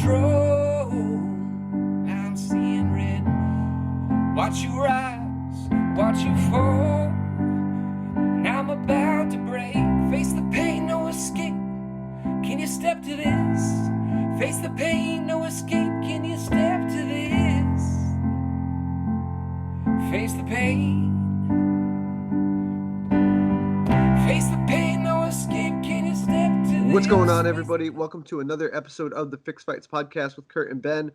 control. I'm seeing red. Watch you rise, watch you fall. Now I'm about to break. Face the pain, no escape. Can you step to this? Face the pain, no escape. Can you step to this? Face the pain. Face the pain, no escape. Can you step to this? What's going on, everybody? Welcome to another episode of the Fixed Fights podcast with Kurt and Ben.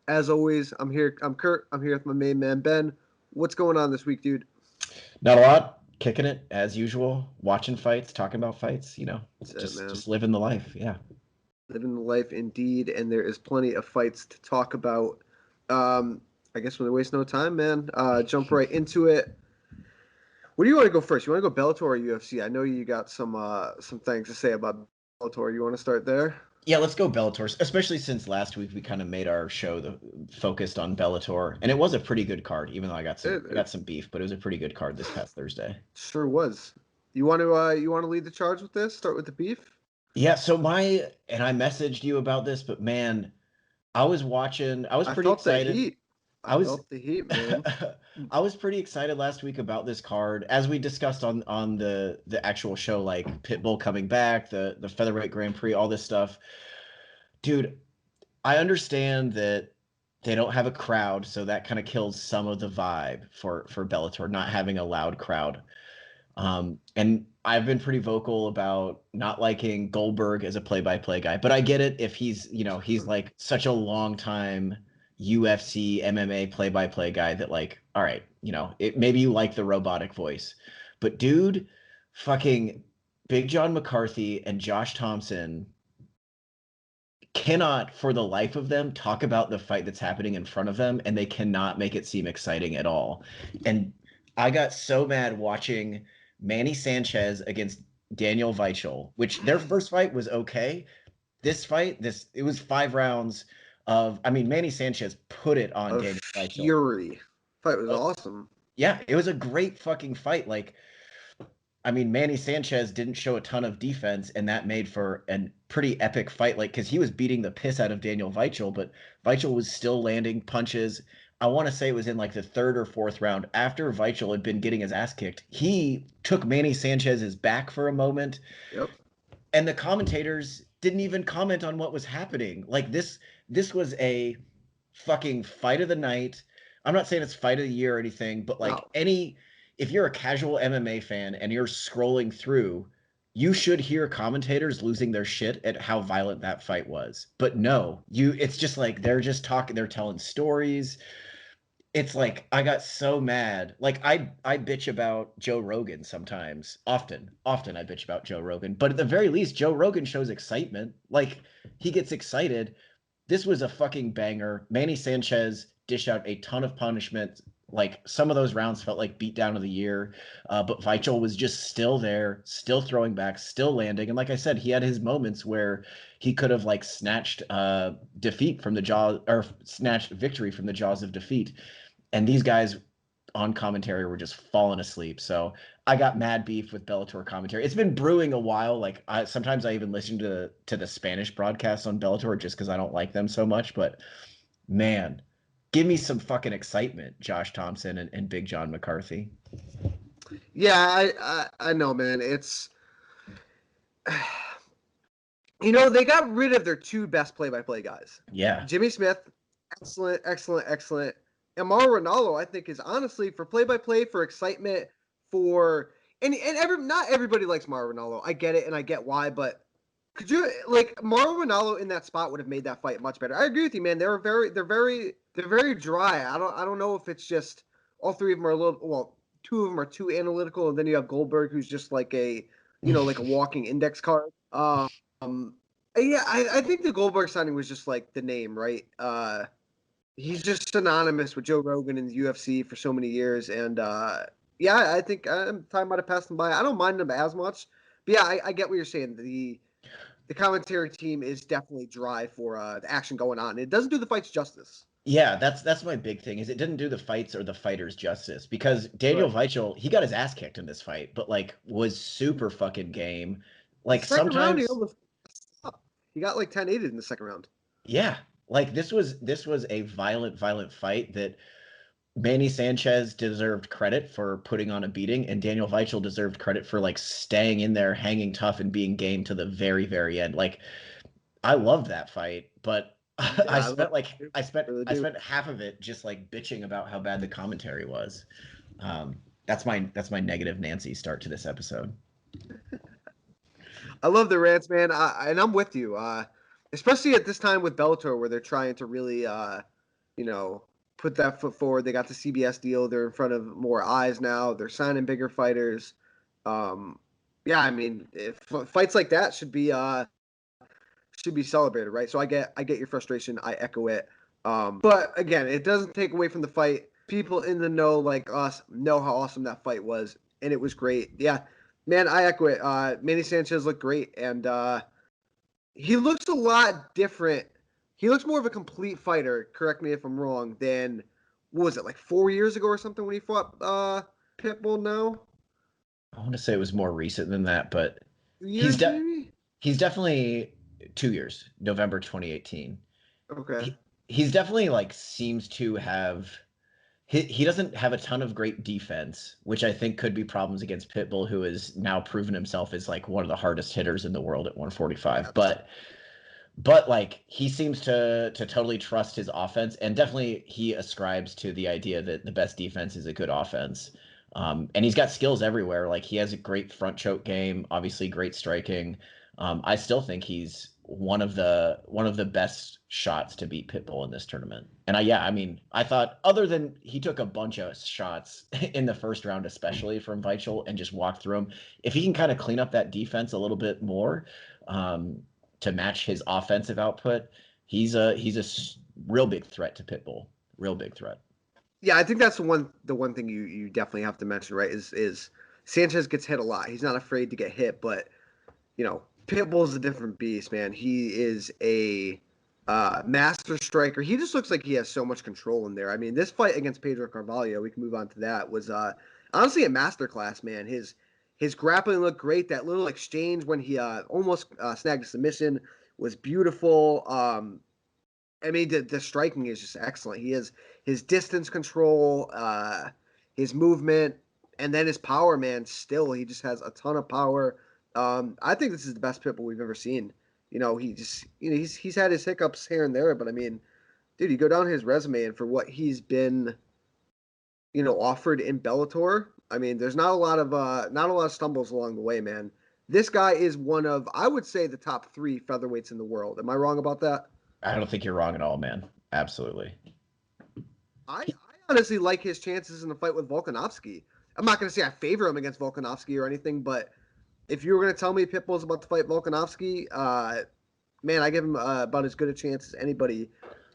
As always, I'm here. I'm Kurt. I'm here with my main man, Ben. What's going on this week, dude? Not a lot. Kicking it as usual. Watching fights, talking about fights. You know, just living the life. Yeah, living the life indeed. And there is plenty of fights to talk about. I guess we'll waste no time, man. Jump right into it. Where do you want to go first? You want to go Bellator or UFC? I know you got some things to say about Bellator. You want to start there? Yeah, let's go Bellator, especially since last week we kind of made our show focused on Bellator, and it was a pretty good card, even though I got some beef, but it was a pretty good card this past Thursday. Sure was. You want to lead the charge with this? Start with the beef? Yeah, so I messaged you about this, but man, I was pretty excited. I felt the heat, man. I was pretty excited last week about this card, as we discussed on the actual show, like Pitbull coming back, the featherweight Grand Prix, all this stuff. Dude, I understand that they don't have a crowd, so that kind of kills some of the vibe for Bellator, not having a loud crowd. And I've been pretty vocal about not liking Goldberg as a play-by-play guy, but I get it if he's like such a long time UFC MMA play-by-play guy that, like, all right, maybe you like the robotic voice, but dude, fucking Big John McCarthy and Josh Thompson cannot for the life of them talk about the fight that's happening in front of them, and they cannot make it seem exciting at all. And I got so mad watching Manny Sanchez against Daniel Weichel, which their first fight was okay. This fight, it was 5 rounds of, Manny Sanchez put it on Daniel Weichel. Fury. Fight was awesome. Yeah, it was a great fucking fight. Like, Manny Sanchez didn't show a ton of defense, and that made for a pretty epic fight. Like, because he was beating the piss out of Daniel Weichel, but Weichel was still landing punches. I want to say it was in like the 3rd or 4th round, after Weichel had been getting his ass kicked, he took Manny Sanchez's back for a moment. Yep. And the commentators didn't even comment on what was happening. Like, this was a fucking fight of the night. I'm not saying it's fight of the year or anything, but like if you're a casual MMA fan and you're scrolling through, you should hear commentators losing their shit at how violent that fight was. But no, it's just like, they're just talking, they're telling stories. It's like, I got so mad. Like, I bitch about Joe Rogan sometimes. Often I bitch about Joe Rogan. But at the very least, Joe Rogan shows excitement. Like, he gets excited. This was a fucking banger. Manny Sanchez dished out a ton of punishment. Like, some of those rounds felt like beat down of the year. But Weichel was just still there, still throwing back, still landing. And like I said, he had his moments where he could have like snatched defeat from the jaws, or snatched victory from the jaws of defeat. And these guys on commentary were just falling asleep. So I got mad beef with Bellator commentary. It's been brewing a while. Like, sometimes I even listen to the Spanish broadcasts on Bellator just because I don't like them so much. But man, give me some fucking excitement, Josh Thompson and Big John McCarthy. Yeah, I know, man. It's they got rid of their 2 best play-by-play guys. Yeah, Jimmy Smith, excellent. And Mauro Ranallo, I think, is honestly, for play-by-play, for excitement, not everybody likes Mauro Ranallo. I get it, and I get why, but could you, like, Mauro Ranallo in that spot would have made that fight much better. I agree with you, man. They're very dry. I don't know if it's just all 3 of them are a little, well, 2 of them are too analytical, and then you have Goldberg, who's just like a walking index card. Yeah, I think the Goldberg signing was just like the name, right? He's just synonymous with Joe Rogan in the UFC for so many years. And, yeah, I think time might have passed him by. I don't mind him as much. But, yeah, I get what you're saying. The commentary team is definitely dry for the action going on. It doesn't do the fights justice. Yeah, that's my big thing, is it didn't do the fights or the fighters justice. Because Daniel Weichel, he got his ass kicked in this fight, but, like, was super fucking game. Like, Second sometimes... round, he got, like, 10-8 in the second round. Yeah. Like this was a violent fight that Manny Sanchez deserved credit for putting on a beating, and Daniel Weichel deserved credit for like staying in there, hanging tough, and being game to the very, very end. Like I loved that fight, but Yeah, I love it. Really I do. spent half of it just like bitching about how bad the commentary was. That's my negative Nancy start to this episode. I love the rants, man. And I'm with you. Especially at this time with Bellator, where they're trying to really, you know, put that foot forward. They got the CBS deal. They're in front of more eyes now. They're signing bigger fighters. Yeah, I mean, if fights like that should be celebrated, right? So I get your frustration. I echo it. But again, it doesn't take away from the fight. People in the know, like us, know how awesome that fight was, and it was great. Yeah, man, I echo it. Manny Sanchez looked great, and he looks a lot different. He looks more of a complete fighter. Correct me if I'm wrong. Than what was it, like 4 years ago or something when he fought Pitbull? No, I want to say it was more recent than that, but he's years maybe. he's definitely 2 years, November 2018. Okay. He's definitely like seems to have he doesn't have a ton of great defense, which I think could be problems against Pitbull, who has now proven himself as like one of the hardest hitters in the world at 145. But like he seems to totally trust his offense, and definitely he ascribes to the idea that the best defense is a good offense. And he's got skills everywhere. Like he has a great front choke game, obviously great striking. I still think he's one of the best shots to beat Pitbull in this tournament. And I mean, I thought other than he took a bunch of shots in the first round, especially from Weichel, and just walked through him. If he can kind of clean up that defense a little bit more to match his offensive output, he's a real big threat to Pitbull. Real big threat. Yeah, I think that's the one thing you definitely have to mention, right? Is Sanchez gets hit a lot. He's not afraid to get hit, but Pitbull's a different beast, man. He is a master striker. He just looks like he has so much control in there. I mean, this fight against Pedro Carvalho, we can move on to that, was honestly a masterclass, man. His grappling looked great. That little exchange when he almost snagged a submission was beautiful. I mean, the striking is just excellent. He has his distance control, his movement, and then his power, man. Still, he just has a ton of power. I think this is the best Pitbull we've ever seen. He just, he's had his hiccups here and there, but I mean, dude, you go down his resume, and for what he's been, offered in Bellator, I mean, there's not a lot of stumbles along the way, man. This guy is one of, I would say, the top 3 featherweights in the world. Am I wrong about that? I don't think you're wrong at all, man. Absolutely. I honestly like his chances in the fight with Volkanovski. I'm not going to say I favor him against Volkanovski or anything, but if you were going to tell me Pitbull's about to fight Volkanovski, man, I give him about as good a chance as anybody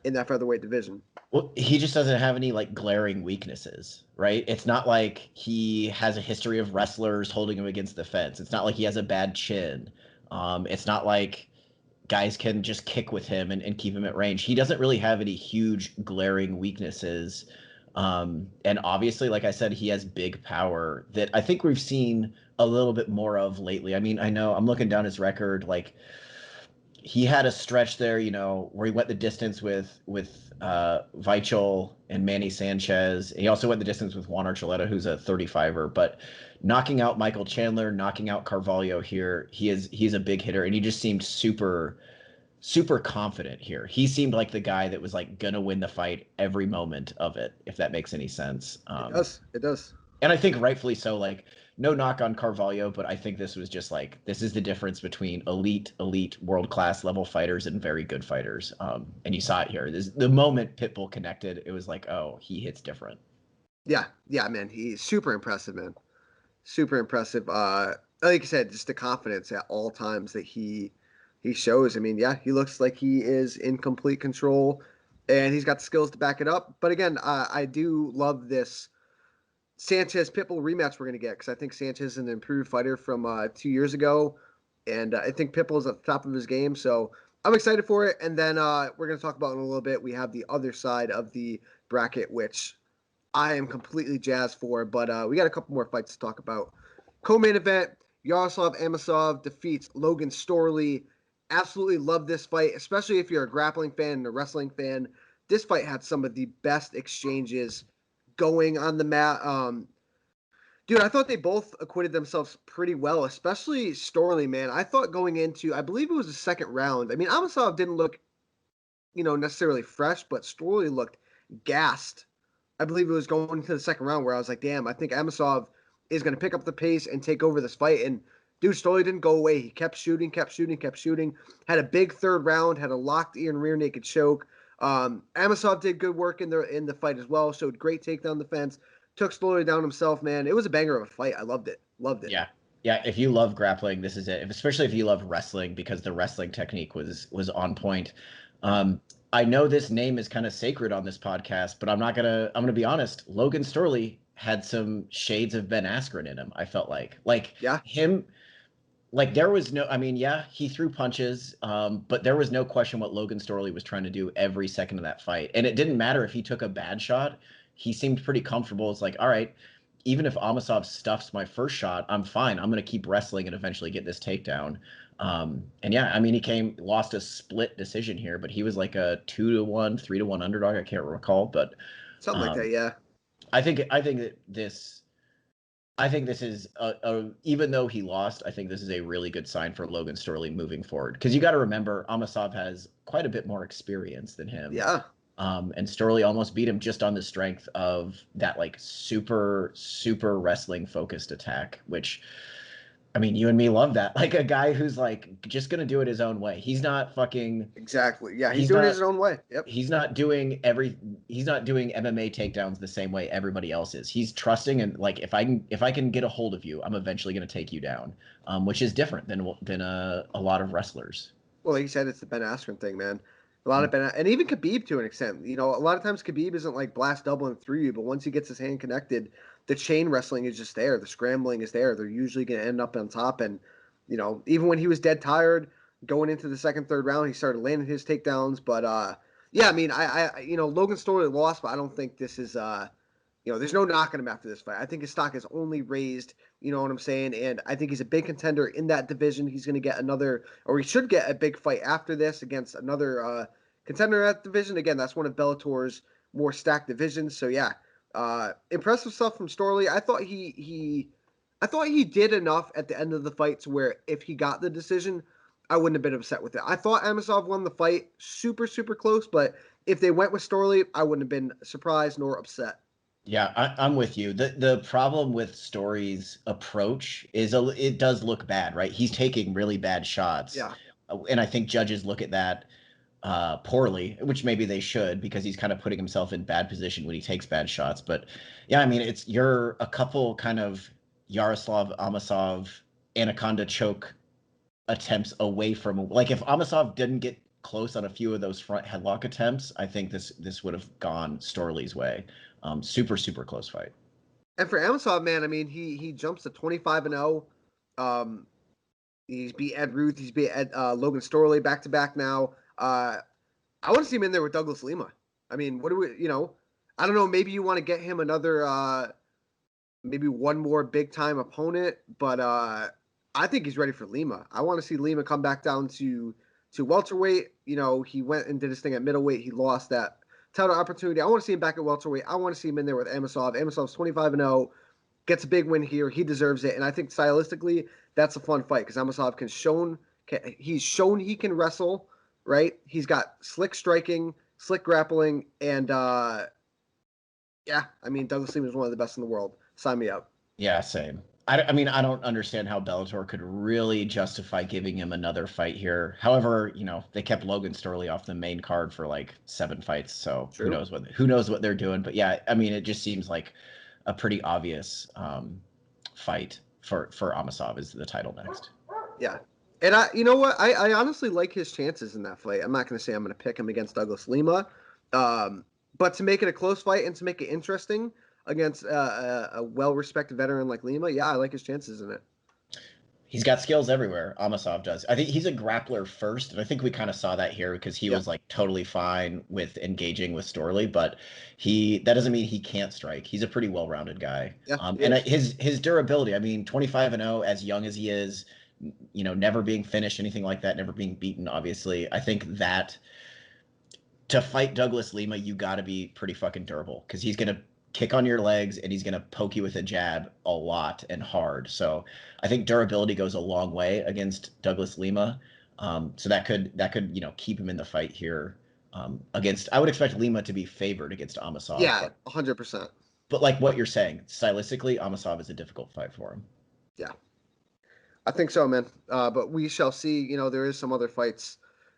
in that featherweight division. Well, he just doesn't have any like glaring weaknesses, right? It's not like he has a history of wrestlers holding him against the fence. It's not like he has a bad chin. It's not like guys can just kick with him and keep him at range. He doesn't really have any huge glaring weaknesses. And obviously, like I said, he has big power that I think we've seen a little bit more of lately. I mean, I know I'm looking down his record, like he had a stretch there, where he went the distance with Weichel and Manny Sanchez. He also went the distance with Juan Archuleta, who's a 35er, but knocking out Michael Chandler, knocking out Carvalho here, he's a big hitter, and he just seemed super confident here. He seemed like the guy that was like gonna win the fight every moment of it, if that makes any sense. It does. And I think rightfully so. Like, no knock on Carvalho, but I think this was just like, this is the difference between elite world-class level fighters and very good fighters. And you saw it here. The moment Pitbull connected, it was like, oh, he hits different. Yeah, man. He's super impressive, man. Super impressive. Like I said, just the confidence at all times that he shows. I mean, yeah, he looks like he is in complete control, and he's got the skills to back it up. But again, I do love this Sanchez Pitbull rematch we're going to get, because I think Sanchez is an improved fighter from 2 years ago, and I think Pitbull is at the top of his game, so I'm excited for it. And then we're going to talk about in a little bit, we have the other side of the bracket, which I am completely jazzed for, but we got a couple more fights to talk about. Co-main event, Yaroslav Amosov defeats Logan Storley absolutely love this fight, especially if you're a grappling fan and a wrestling fan. This fight had some of the best exchanges going on the mat. Dude, I thought they both acquitted themselves pretty well, especially Storley, man. I thought going into, I believe it was the second round. I mean, Amasov didn't look, necessarily fresh, but Storley looked gassed. I believe it was going into the second round where I was like, damn, I think Amasov is going to pick up the pace and take over this fight. And dude, Storley didn't go away. He kept shooting. Had a big third round, had a locked ear and rear naked choke. Amasov did good work in the fight as well. Showed great takedown defense. Took Storley down himself, man. It was a banger of a fight. I loved it. Yeah. Yeah, if you love grappling, this is it. Especially if you love wrestling, because the wrestling technique was on point. I know this name is kind of sacred on this podcast, but I'm gonna be honest. Logan Storley had some shades of Ben Askren in him. I felt like him. Like there was no, I mean, yeah, he threw punches, but there was no question what Logan Storley was trying to do every second of that fight. And it didn't matter if he took a bad shot. He seemed pretty comfortable. It's like, all right, even if Amasov stuffs my first shot, I'm fine. I'm going to keep wrestling and eventually get this takedown. And yeah, I mean, lost a split decision here, but he was like a 2-1, 3-1 underdog. I can't recall, but something like that. Yeah. I think this is even though he lost, I think this is a really good sign for Logan Storley moving forward. Because you got to remember, Amasov has quite a bit more experience than him. Yeah. And Storley almost beat him just on the strength of that like super wrestling focused attack, which, I mean, you and me love that. Like a guy who's like just gonna do it his own way. He's not fucking exactly. Yeah, he's doing it his own way. Yep. He's not doing MMA takedowns the same way everybody else is. He's trusting and like if I can get a hold of you, I'm eventually gonna take you down. Which is different than a lot of wrestlers. Well, like you said, it's the Ben Askren thing, man. A lot of Ben, and even Khabib to an extent. A lot of times Khabib isn't like blast doubling through you, but once he gets his hand connected, the chain wrestling is just there. The scrambling is there. They're usually going to end up on top. And, even when he was dead tired going into the second, third round, he started landing his takedowns. But, yeah, I mean, Logan Storley lost, but I don't think this is, there's no knocking him after this fight. I think his stock is only raised, you know what I'm saying? And I think he's a big contender in that division. He's going to get he should get a big fight after this against another contender in that division. Again, that's one of Bellator's more stacked divisions. So, yeah. Impressive stuff from Storley. I thought he did enough at the end of the fight to where if he got the decision, I wouldn't have been upset with it. I thought Amasov won the fight super, super close, but if they went with Storley, I wouldn't have been surprised nor upset. Yeah, I'm with you. The problem with Storley's approach is it does look bad, right? He's taking really bad shots. Yeah. And I think judges look at that poorly, which maybe they should, because he's kind of putting himself in bad position when he takes bad shots. But yeah, I mean, you're a couple kind of Yaroslav Amasov anaconda choke attempts away from, like, if Amasov didn't get close on a few of those front headlock attempts, I think this would have gone Storley's way. Super close fight. And for Amasov, man, I mean, he jumps to 25-0. He's beat Ed Ruth. He's beat Logan Storley back to back now. I want to see him in there with Douglas Lima. I mean, what do we, I don't know. Maybe you want to get him another, maybe one more big time opponent, but I think he's ready for Lima. I want to see Lima come back down to welterweight. He went and did his thing at middleweight. He lost that title opportunity. I want to see him back at welterweight. I want to see him in there with Amasov. Amasov's 25-0, gets a big win here. He deserves it. And I think stylistically, that's a fun fight because Amasov he's shown he can wrestle. Right, he's got slick striking, slick grappling, and yeah, I mean Douglas Lima is one of the best in the world. Sign me up. Yeah, same. I mean, I don't understand how Bellator could really justify giving him another fight here. However, they kept Logan Storley off the main card for like 7 fights, so True. who knows what they're doing. But yeah, I mean, it just seems like a pretty obvious fight for Amasov is the title next. Yeah. And you know what? I honestly like his chances in that fight. I'm not going to say I'm going to pick him against Douglas Lima, but to make it a close fight and to make it interesting against a well-respected veteran like Lima, yeah, I like his chances in it. He's got skills everywhere. Amasov does. I think he's a grappler first, and I think we kind of saw that here because he was like totally fine with engaging with Storley, but that doesn't mean he can't strike. He's a pretty well-rounded guy. Yeah, and his durability. I mean, 25-0, as young as he is. never being finished, anything like that, never being beaten, obviously. I think that to fight Douglas Lima, you got to be pretty fucking durable because he's going to kick on your legs and he's going to poke you with a jab a lot and hard. So I think durability goes a long way against Douglas Lima. So that could keep him in the fight here against. I would expect Lima to be favored against Amasov. Yeah, 100%. But like what you're saying, stylistically, Amasov is a difficult fight for him. Yeah, I think so, man. But we shall see. There is some other fights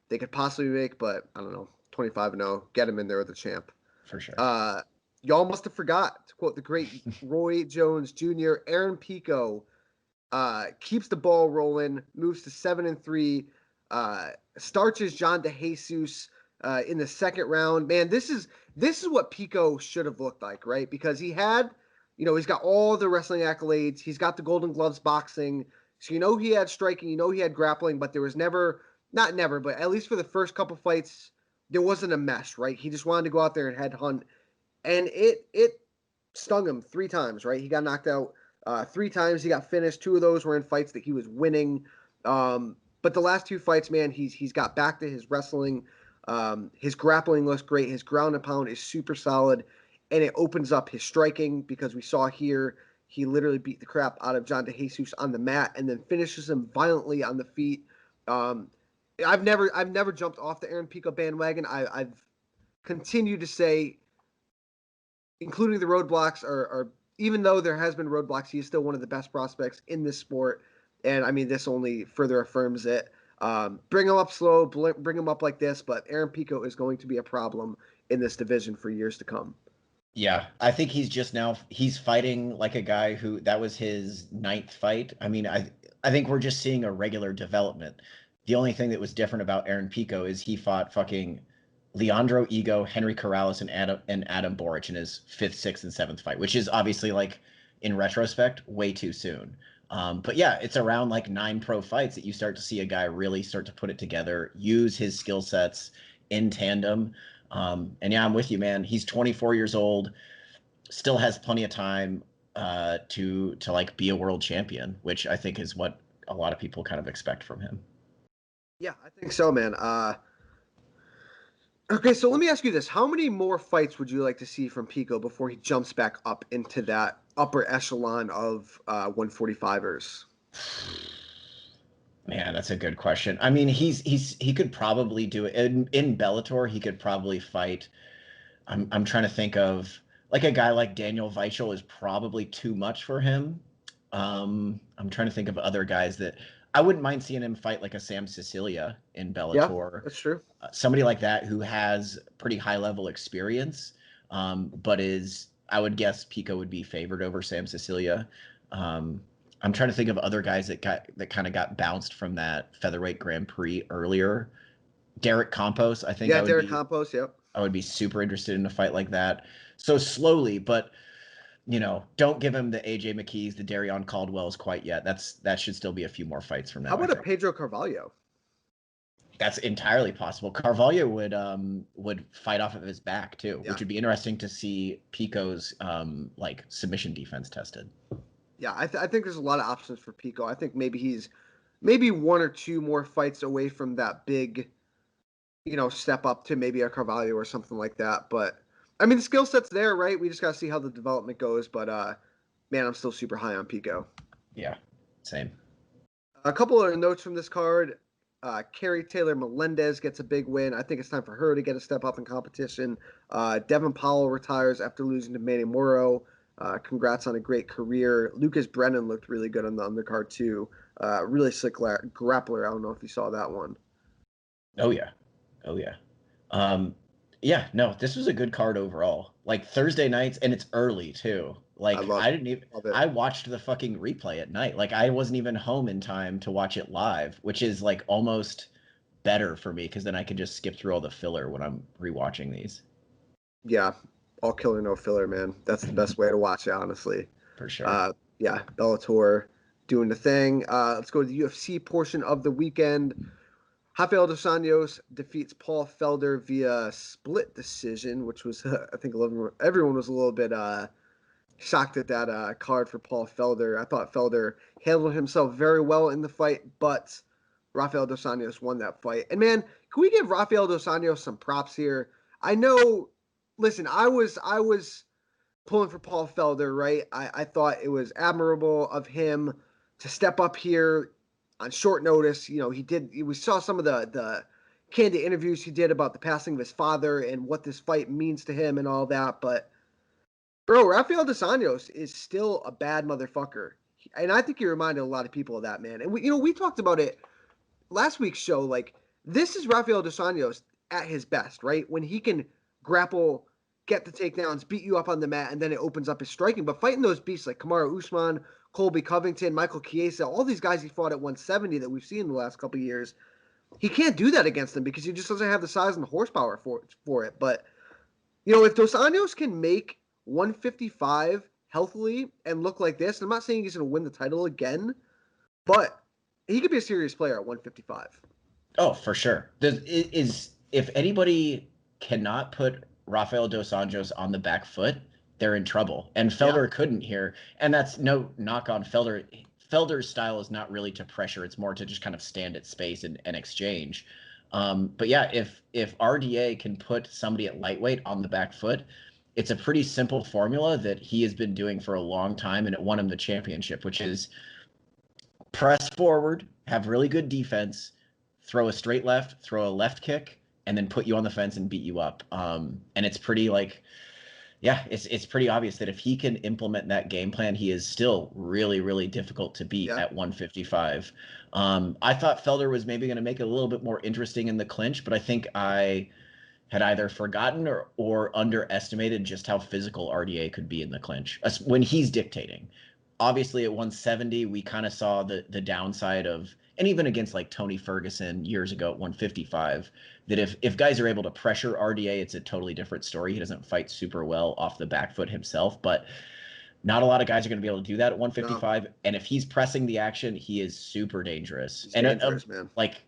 they could possibly make, but I don't know. 25-0, get him in there with the champ. For sure. Y'all must have forgot to quote the great Roy Jones Jr. Aaron Pico keeps the ball rolling, moves to 7-3, starches John DeJesus in the second round. Man, this is what Pico should have looked like, right? Because he had, he's got all the wrestling accolades. He's got the Golden Gloves boxing. So he had striking, he had grappling, but there was not never, but at least for the first couple fights, there wasn't a mesh, right? He just wanted to go out there and headhunt. And it stung him 3 times, right? He got knocked out 3 times. He got finished. 2 of those were in fights that he was winning. But the last 2 fights, man, he's got back to his wrestling. His grappling looks great. His ground and pound is super solid. And it opens up his striking because we saw here he literally beat the crap out of John DeJesus on the mat and then finishes him violently on the feet. I've never jumped off the Aaron Pico bandwagon. I've continued to say, including the roadblocks, are even though there has been roadblocks, he is still one of the best prospects in this sport. And I mean, this only further affirms it. Bring him up slow, bring him up like this, but Aaron Pico is going to be a problem in this division for years to come. Yeah, I think he's fighting like a guy who that was his 9th fight. I mean, I think we're just seeing a regular development. The only thing that was different about Aaron Pico is he fought fucking Leandro Ego, Henry Corrales, and Adam Boric in his 5th, 6th, and 7th fight, which is obviously, like, in retrospect, way too soon. But yeah, it's around like 9 pro fights that you start to see a guy really start to put it together, use his skill sets in tandem. And yeah, I'm with you, man. He's 24 years old, still has plenty of time to like be a world champion, which I think is what a lot of people kind of expect from him. Yeah, I think so, man. Okay, so let me ask you this. How many more fights would you like to see from Pico before he jumps back up into that upper echelon of 145ers? Man, that's a good question. I mean, he could probably do it in Bellator. He could probably fight. I'm trying to think of like a guy like Daniel Weichel is probably too much for him. I'm trying to think of other guys that I wouldn't mind seeing him fight, like a Sam Sicilia in Bellator. Yeah, that's true. Somebody like that who has pretty high level experience, but I would guess Pico would be favored over Sam Sicilia. I'm trying to think of other guys that kind of got bounced from that featherweight Grand Prix earlier. Derek Campos, I think. Yeah, Derek Campos. Yep. I would be super interested in a fight like that. So slowly, but don't give him the AJ McKees, the Darrion Caldwells quite yet. That should still be a few more fights from now. How about a Pedro Carvalho? That's entirely possible. Carvalho would fight off of his back too, which would be interesting to see Pico's like submission defense tested. Yeah, I think there's a lot of options for Pico. I think maybe he's 1 or 2 more fights away from that big, step up to maybe a Carvalho or something like that. But I mean, the skill set's there, right? We just got to see how the development goes. But man, I'm still super high on Pico. Yeah, same. A couple of notes from this card. Kerry Taylor Melendez gets a big win. I think it's time for her to get a step up in competition. Devin Powell retires after losing to Manny Moro. Congrats on a great career. Lucas Brennan looked really good on the undercard too. Really sick grappler. I don't know if you saw that one. Oh yeah. Yeah, no, this was a good card overall. Like Thursday nights, and it's early too. Like I watched the fucking replay at night. Like I wasn't even home in time to watch it live, which is like almost better for me because then I can just skip through all the filler when I'm rewatching these. Yeah, all killer, no filler, man. That's the best way to watch it, honestly. For sure. Yeah, Bellator doing the thing. Let's go to the UFC portion of the weekend. Rafael dos Anjos defeats Paul Felder via split decision, which was, I think, everyone was a little bit shocked at that card for Paul Felder. I thought Felder handled himself very well in the fight, but Rafael dos Anjos won that fight. And man, can we give Rafael dos Anjos some props here? I know, listen, I was pulling for Paul Felder, right? I thought it was admirable of him to step up here on short notice. You know, we saw some of the candid interviews he did about the passing of his father and what this fight means to him and all that. But, bro, Rafael dos Anjos is still a bad motherfucker. And I think he reminded a lot of people of that, man. And we talked about it last week's show. Like, this is Rafael dos Anjos at his best, right? When he can grapple, get the takedowns, beat you up on the mat, and then it opens up his striking. But fighting those beasts like Kamaru Usman, Colby Covington, Michael Chiesa, all these guys he fought at 170 that we've seen in the last couple of years, he can't do that against them because he just doesn't have the size and the horsepower for it. But, you know, if Dos Anjos can make 155 healthily and look like this, I'm not saying he's going to win the title again, but he could be a serious player at 155. Oh, for sure. If anybody cannot put Rafael dos Anjos on the back foot, they're in trouble. And Felder couldn't here. And that's no knock on Felder. Felder's style is not really to pressure. It's more to just kind of stand at space and exchange. But yeah, if RDA can put somebody at lightweight on the back foot, it's a pretty simple formula that he has been doing for a long time, and it won him the championship, which is press forward, have really good defense, throw a straight left, throw a left kick, and then put you on the fence and beat you up. And it's pretty it's pretty obvious that if he can implement that game plan, he is still really, really difficult to beat at 155. I thought Felder was maybe going to make it a little bit more interesting in the clinch, but I think I had either forgotten or underestimated just how physical RDA could be in the clinch when he's dictating. Obviously, at 170, we kind of saw the downside of, and even against like Tony Ferguson years ago at 155, that if guys are able to pressure RDA, it's a totally different story. He doesn't fight super well off the back foot himself, but not a lot of guys are going to be able to do that at 155. No. And if he's pressing the action, he is super dangerous. He's dangerous, man. Like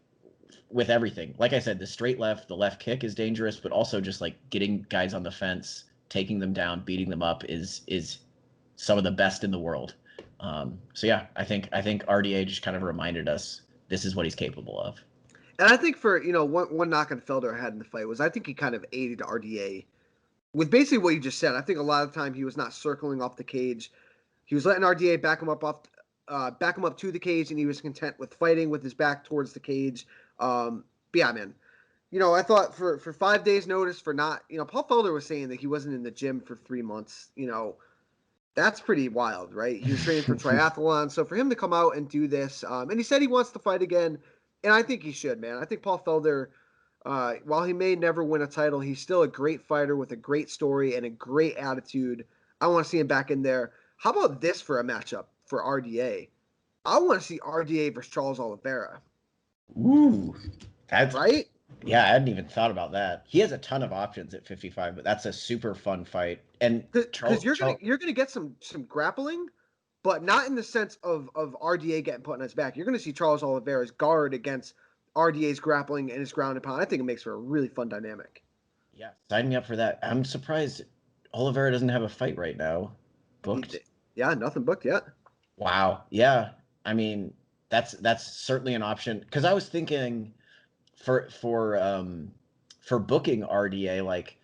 with everything, like I said, the straight left, the left kick is dangerous, but also just like getting guys on the fence, taking them down, beating them up is some of the best in the world. So yeah, I think RDA just kind of reminded us this is what he's capable of. And I think for, one knock on Felder I had in the fight was I think he kind of aided RDA with basically what you just said. I think a lot of the time he was not circling off the cage. He was letting RDA back him up to the cage, and he was content with fighting with his back towards the cage. But yeah, man. I thought for 5 days notice for not, Paul Felder was saying that he wasn't in the gym for 3 months, That's pretty wild, right? He was training for triathlon. So for him to come out and do this, and he said he wants to fight again, and I think he should, man. I think Paul Felder, while he may never win a title, he's still a great fighter with a great story and a great attitude. I want to see him back in there. How about this for a matchup for RDA? I want to see RDA versus Charles Oliveira. Ooh, that's right. Yeah, I hadn't even thought about that. He has a ton of options at 55, but that's a super fun fight. And because you're gonna get some grappling, but not in the sense of RDA getting put on his back. You're gonna see Charles Oliveira's guard against RDA's grappling and his ground and pound. I think it makes for a really fun dynamic. Yeah, sign me up for that. I'm surprised Oliveira doesn't have a fight right now booked. Yeah, nothing booked yet. Wow. Yeah, I mean that's certainly an option, because I was thinking for booking RDA, like,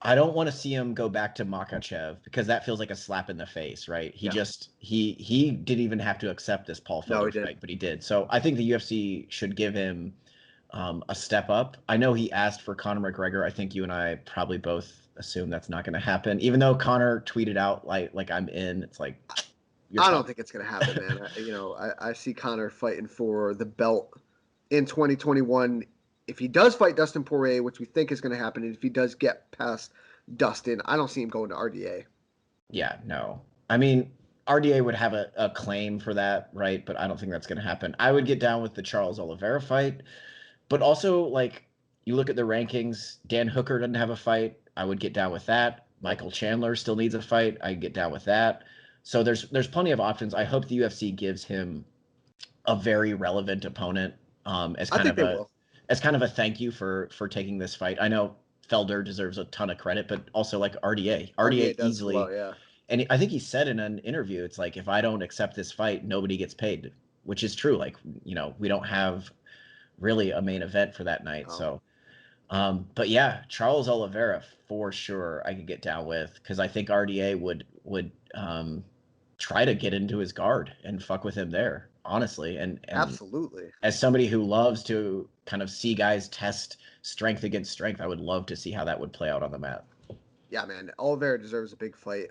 I don't want to see him go back to Makhachev, because that feels like a slap in the face, right? He didn't even have to accept this Paul Felder fight, but he did. So I think the UFC should give him a step up. I know he asked for Conor McGregor. I think you and I probably both assume that's not going to happen, even though Conor tweeted out like I'm in. It's like, I don't think it's going to happen, man. I see Conor fighting for the belt in 2021. If he does fight Dustin Poirier, which we think is going to happen, and if he does get past Dustin, I don't see him going to RDA. Yeah, no. I mean, RDA would have a claim for that, right? But I don't think that's going to happen. I would get down with the Charles Oliveira fight. But also, like, you look at the rankings, Dan Hooker doesn't have a fight. I would get down with that. Michael Chandler still needs a fight. I'd get down with that. So there's plenty of options. I hope the UFC gives him a very relevant opponent as kind of a thank you for taking this fight. I know Felder deserves a ton of credit, but also like RDA And I think he said in an interview, it's like, if I don't accept this fight, nobody gets paid, which is true. Like, we don't have really a main event for that night. So, but yeah, Charles Oliveira for sure I could get down with, because I think RDA would try to get into his guard and fuck with him there, honestly. And absolutely, as somebody who loves to kind of see guys test strength against strength, I would love to see how that would play out on the mat. Yeah, man, Oliveira deserves a big fight.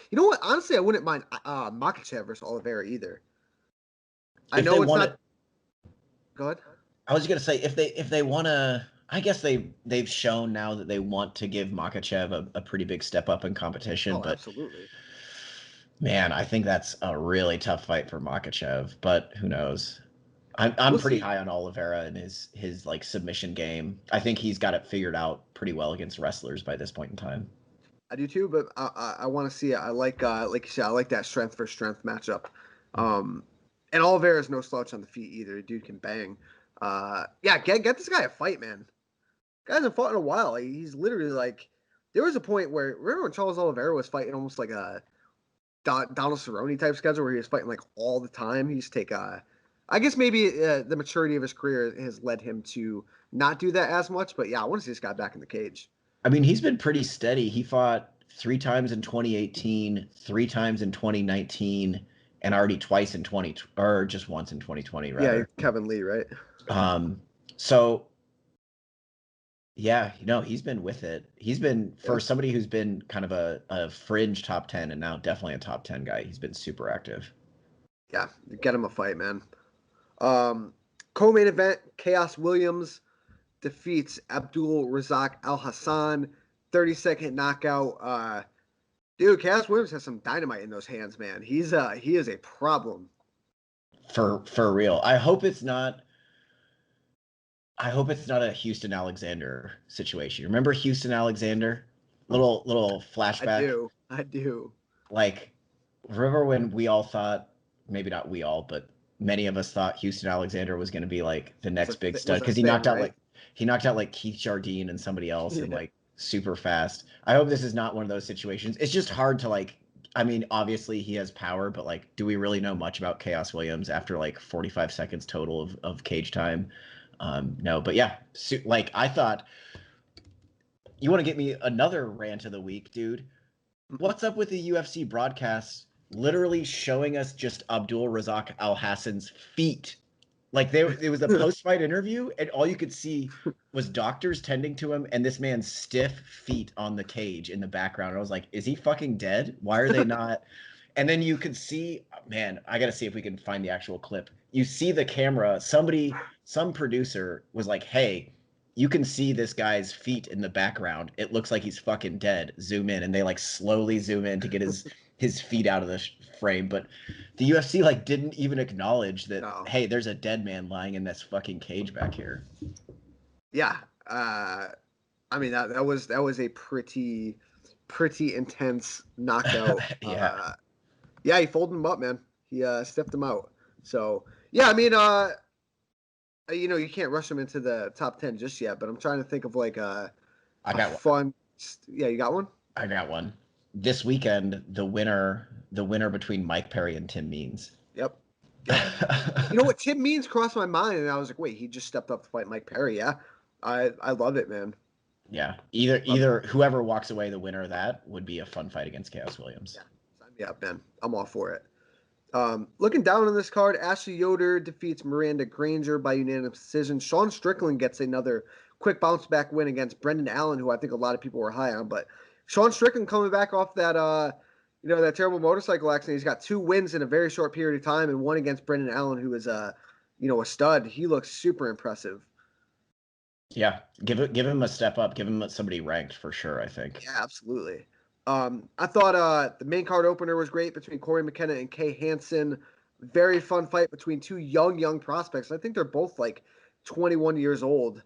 You know what? Honestly, I wouldn't mind Makhachev versus Oliveira either. I know it's not. Go ahead. I was gonna say, if they want to, I guess they've shown now that they want to give Makhachev a pretty big step up in competition. But absolutely. Man, I think that's a really tough fight for Makhachev. But who knows? I'm pretty high on Oliveira and his like submission game. I think he's got it figured out pretty well against wrestlers by this point in time. I do too, but I want to see it. I like you said, I like that strength for strength matchup. And Oliveira is no slouch on the feet either. Dude can bang. Yeah, get this guy a fight, man. Guy hasn't fought in a while. He's literally like, there was a point where, remember when Charles Oliveira was fighting almost like a Donald Cerrone type schedule where he was fighting like all the time? He used to take I guess maybe the maturity of his career has led him to not do that as much. But yeah, I want to see this guy back in the cage. I mean, he's been pretty steady. He fought 3 times in 2018, 3 times in 2019, and already twice in or just once in 2020, rather. Yeah, Kevin Lee, right? So yeah, he's been with it. He's been, for somebody who's been kind of a fringe top 10 and now definitely a top 10 guy, he's been super active. Yeah, get him a fight, man. Co-main event, Khaos Williams defeats Abdul Razak Al Hassan, 30-second knockout. Dude, Khaos Williams has some dynamite in those hands, man. He is a problem. For real. I hope it's not a Houston Alexander situation. Remember Houston Alexander? Little flashback. I do. Like, remember when we all thought, maybe not we all, but many of us thought Houston Alexander was going to be like the next big stud, because he knocked out like Keith Jardine and somebody else and like super fast. I hope this is not one of those situations. It's just hard to like, I mean, obviously he has power, but like, do we really know much about Khaos Williams after like 45 seconds total of cage time? No, but yeah, like I thought, you want to get me another rant of the week, dude? What's up with the UFC broadcasts literally showing us just Abdul Razak Al Hassan's feet? Like it was a post-fight interview, and all you could see was doctors tending to him and this man's stiff feet on the cage in the background. And I was like, is he fucking dead? Why are they not? And then you could see, man, I got to see if we can find the actual clip. You see the camera, some producer was like, hey, you can see this guy's feet in the background. It looks like he's fucking dead. Zoom in. And they like slowly zoom in to get his feet out of the frame. But the UFC like didn't even acknowledge that, hey, there's a dead man lying in this fucking cage back here. Yeah. I mean, that was a pretty intense knockout. Yeah. Yeah, he folded him up, man. He stepped him out. So, yeah, I mean, you can't rush him into the top 10 just yet, but I'm trying to think of like I got fun. Yeah, you got one? I got one. This weekend, the winner between Mike Perry and Tim Means. Yep. You know what? Tim Means crossed my mind, and I was like, wait, he just stepped up to fight Mike Perry. Yeah, I love it, man. Yeah, either whoever walks away the winner of that would be a fun fight against Khaos Williams. Yeah, sign me up, man. I'm all for it. Looking down on this card, Ashley Yoder defeats Miranda Granger by unanimous decision. Sean Strickland gets another quick bounce back win against Brendan Allen, who I think a lot of people were high on. But Sean Strickland coming back off that, that terrible motorcycle accident. He's got 2 wins in a very short period of time, and one against Brendan Allen, who is a stud. He looks super impressive. Yeah, give him a step up. Give him somebody ranked for sure, I think. Yeah, absolutely. I thought the main card opener was great between Corey McKenna and Kay Hansen. Very fun fight between 2 young prospects. I think they're both like 21 years old.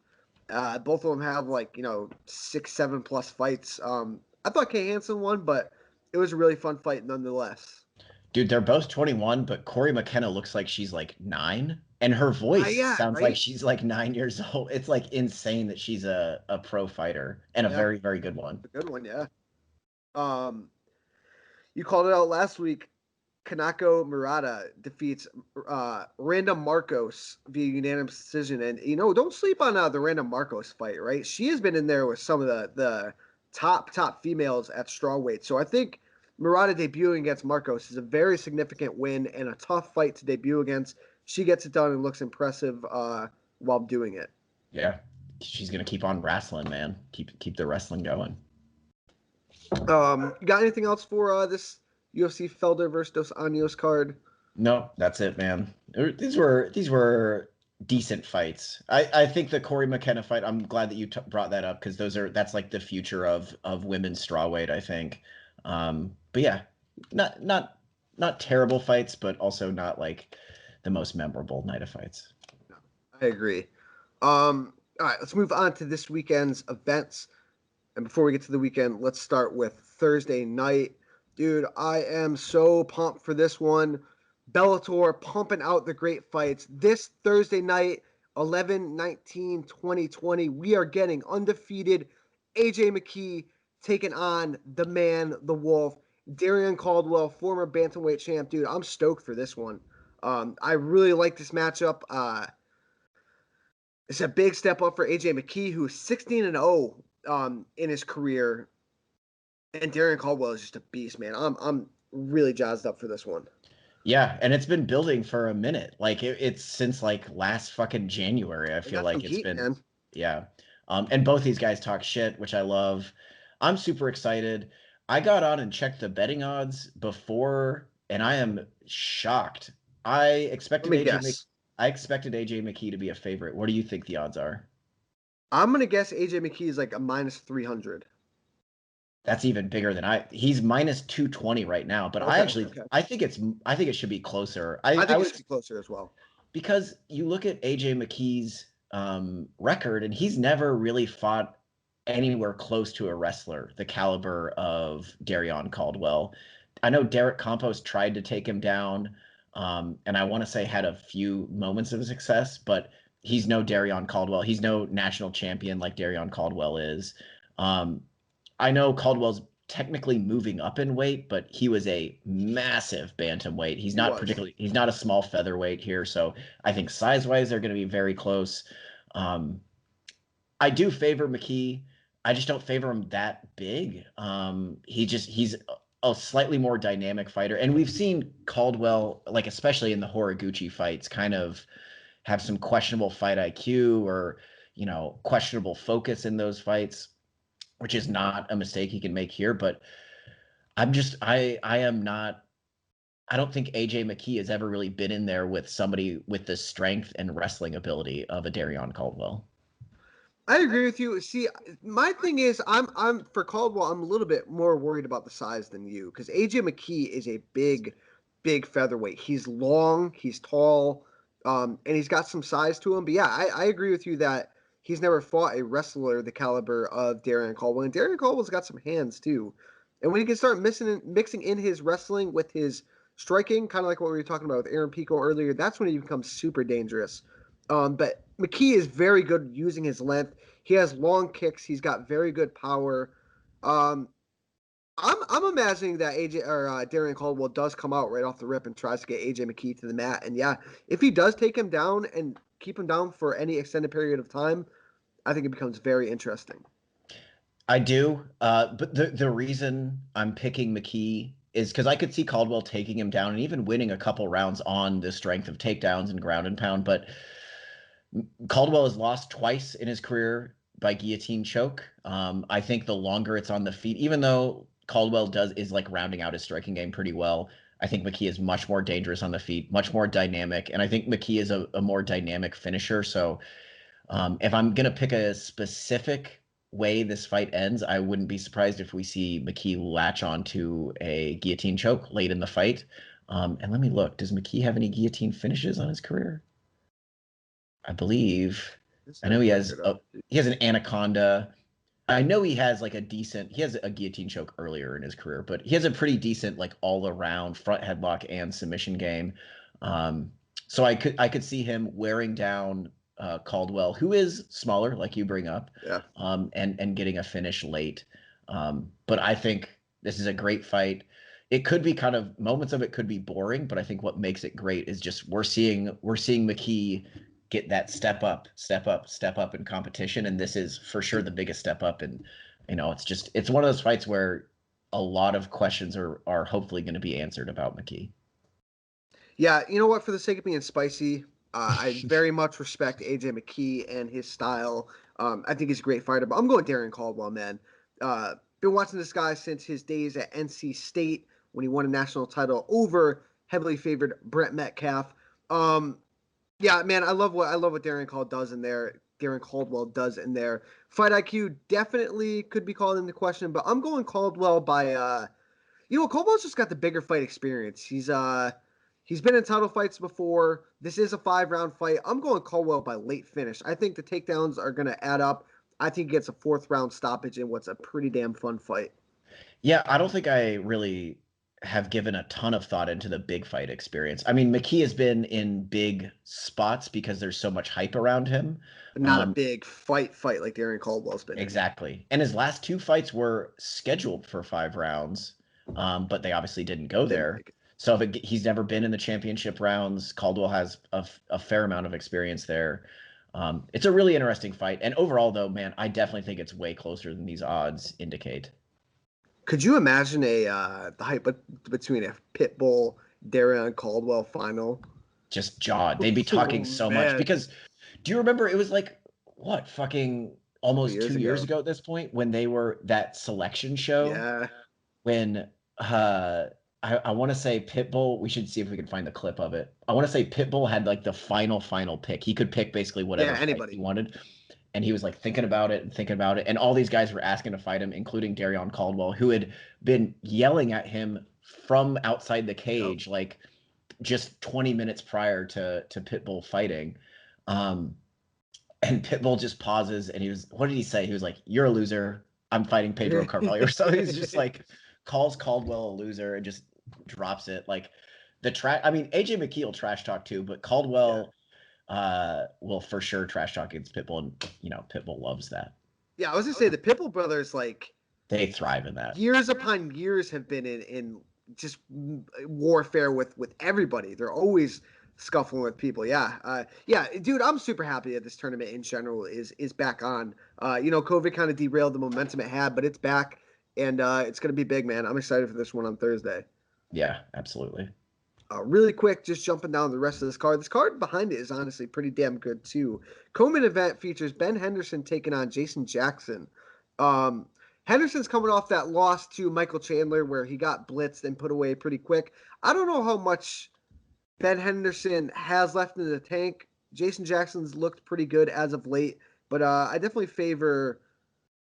Both of them have 6-7 plus fights. I thought Kay Hansen won, but it was a really fun fight nonetheless. Dude, they're both 21, but Corey McKenna looks like she's like 9, and her voice sounds like she's like 9 years old. It's like insane that she's a pro fighter and a very, very good one. A good one, yeah. you called it out last week. Kanako Murata defeats Random Marcos via unanimous decision. And, don't sleep on the Random Marcos fight, right? She has been in there with some of the top females at strawweight. So I think Murata debuting against Marcos is a very significant win and a tough fight to debut against. She gets it done and looks impressive while doing it. Yeah, she's going to keep on wrestling, man. Keep the wrestling going. You got anything else for this UFC Felder versus Dos Anjos card? No, that's it, man. These were decent fights. I think the Corey McKenna fight, I'm glad that you brought that up because that's like the future of women's strawweight, I think. But yeah, not terrible fights, but also not like the most memorable night of fights. I agree. All right, let's move on to this weekend's events. And before we get to the weekend, let's start with Thursday night. Dude, I am so pumped for this one. Bellator pumping out the great fights. This Thursday night, 11/19/2020, we are getting undefeated AJ McKee taking on the man, the wolf, Darrion Caldwell, former bantamweight champ. Dude, I'm stoked for this one. I really like this matchup. It's a big step up for AJ McKee, who's 16-0 in his career. And Darrion Caldwell is just a beast, man. I'm really jazzed up for this one. Yeah, and it's been building for a minute. Like it's since like last fucking January. I feel like it's been. Man. Yeah. And both these guys talk shit, which I love. I'm super excited. I got on and checked the betting odds before, and I am shocked. I expected AJ McKee to be a favorite. What do you think the odds are? I'm gonna guess AJ McKee is like a -300. That's even bigger than he's -220 right now, but okay, I think it should be closer. I think it should be closer as well. Because you look at AJ McKee's record and he's never really fought anywhere close to a wrestler the caliber of Darrion Caldwell. I know Derek Campos tried to take him down, and I want to say had a few moments of success, but he's no Darrion Caldwell. He's no national champion like Darrion Caldwell is. I know Caldwell's technically moving up in weight, but he was a massive bantamweight. He's not a small featherweight here. So I think size-wise, they're going to be very close. I do favor McKee. I just don't favor him that big. He's a slightly more dynamic fighter. And we've seen Caldwell, like especially in the Horiguchi fights, kind of have some questionable fight IQ or, questionable focus in those fights, which is not a mistake he can make here. But I don't think AJ McKee has ever really been in there with somebody with the strength and wrestling ability of a Darrion Caldwell. I agree with you. See, my thing is, I'm for Caldwell, I'm a little bit more worried about the size than you, because AJ McKee is a big featherweight. He's long, he's tall, and he's got some size to him. But yeah, I agree with you that he's never fought a wrestler the caliber of Darrion Caldwell, and Darrion Caldwell's got some hands too. And when he can start mixing in his wrestling with his striking, kind of like what we were talking about with Aaron Pico earlier, that's when he becomes super dangerous. But McKee is very good using his length. He has long kicks. He's got very good power. I'm imagining that Darrion Caldwell does come out right off the rip and tries to get AJ McKee to the mat. And yeah, if he does take him down and keep him down for any extended period of time, I think it becomes very interesting. I do. But the reason I'm picking McKee is because I could see Caldwell taking him down and even winning a couple rounds on the strength of takedowns and ground and pound. But Caldwell has lost twice in his career by guillotine choke. I think the longer it's on the feet, even though Caldwell is like rounding out his striking game pretty well, I think McKee is much more dangerous on the feet, much more dynamic. And I think McKee is a more dynamic finisher. So if I'm going to pick a specific way this fight ends, I wouldn't be surprised if we see McKee latch onto a guillotine choke late in the fight. And let me look. Does McKee have any guillotine finishes on his career? I believe. I know he has an anaconda. I know he has a guillotine choke earlier in his career, but he has a pretty decent all around front headlock and submission game. So I could see him wearing down Caldwell, who is smaller, like you bring up, and getting a finish late. But I think this is a great fight. it could be kind of moments of it could be boring, but I think what makes it great is just we're seeing McKee get that step up in competition, and this is for sure the biggest step up. And it's one of those fights where a lot of questions are hopefully going to be answered about McKee. Yeah, you know what? For the sake of being spicy, I very much respect AJ McKee and his style. I think he's a great fighter, but I'm going Darrion Caldwell, man. Been watching this guy since his days at NC State when he won a national title over heavily favored Brett Metcalf. Yeah, man, I love what Darrion Caldwell does in there. Fight IQ definitely could be called into question, but I'm going Caldwell by Caldwell's just got the bigger fight experience. He's been in title fights before. This is a 5-round fight. I'm going Caldwell by late finish. I think the takedowns are going to add up. I think he gets a 4th-round stoppage in what's a pretty damn fun fight. Yeah, I don't think I really have given a ton of thought into the big fight experience. I mean, McKee has been in big spots because there's so much hype around him. But not a big fight like Darrion Caldwell's been. Exactly. And his last 2 fights were scheduled for 5 rounds, but they obviously didn't go there. So he's never been in the championship rounds. Caldwell has a fair amount of experience there. It's a really interesting fight. And overall, though, man, I definitely think it's way closer than these odds indicate. Could you imagine the hype between a Pitbull, Darrion Caldwell final? Just jawed. They'd be talking so much because do you remember it was like what fucking almost 2 years ago at this point when they were that selection show? Yeah. When I want to say Pitbull, we should see if we can find the clip of it. I want to say Pitbull had like the final pick. He could pick basically whatever anybody he wanted. And he was like thinking about it. And all these guys were asking to fight him, including Darrion Caldwell, who had been yelling at him from outside the cage, like just 20 minutes prior to Pitbull fighting. And Pitbull just pauses and what did he say? He was like, "You're a loser. I'm fighting Pedro Carvalho." Or something. He's just like calls Caldwell a loser and just drops it. Like AJ McKee will trash talk too, but Caldwell will for sure trash talk against Pitbull, and Pitbull loves that. Yeah, I was gonna say the Pitbull brothers, like, they thrive in that. Years upon years have been in just warfare with everybody. They're always scuffling with people. Yeah, dude, I'm super happy that this tournament in general is back on. COVID kind of derailed the momentum it had, but it's back, and it's gonna be big, man. I'm excited for this one on Thursday. Yeah, absolutely. Really quick, just jumping down the rest of this card. This card behind it is honestly pretty damn good too. Co-main event features Ben Henderson taking on Jason Jackson. Henderson's coming off that loss to Michael Chandler where he got blitzed and put away pretty quick. I don't know how much Ben Henderson has left in the tank. Jason Jackson's looked pretty good as of late, but I definitely favor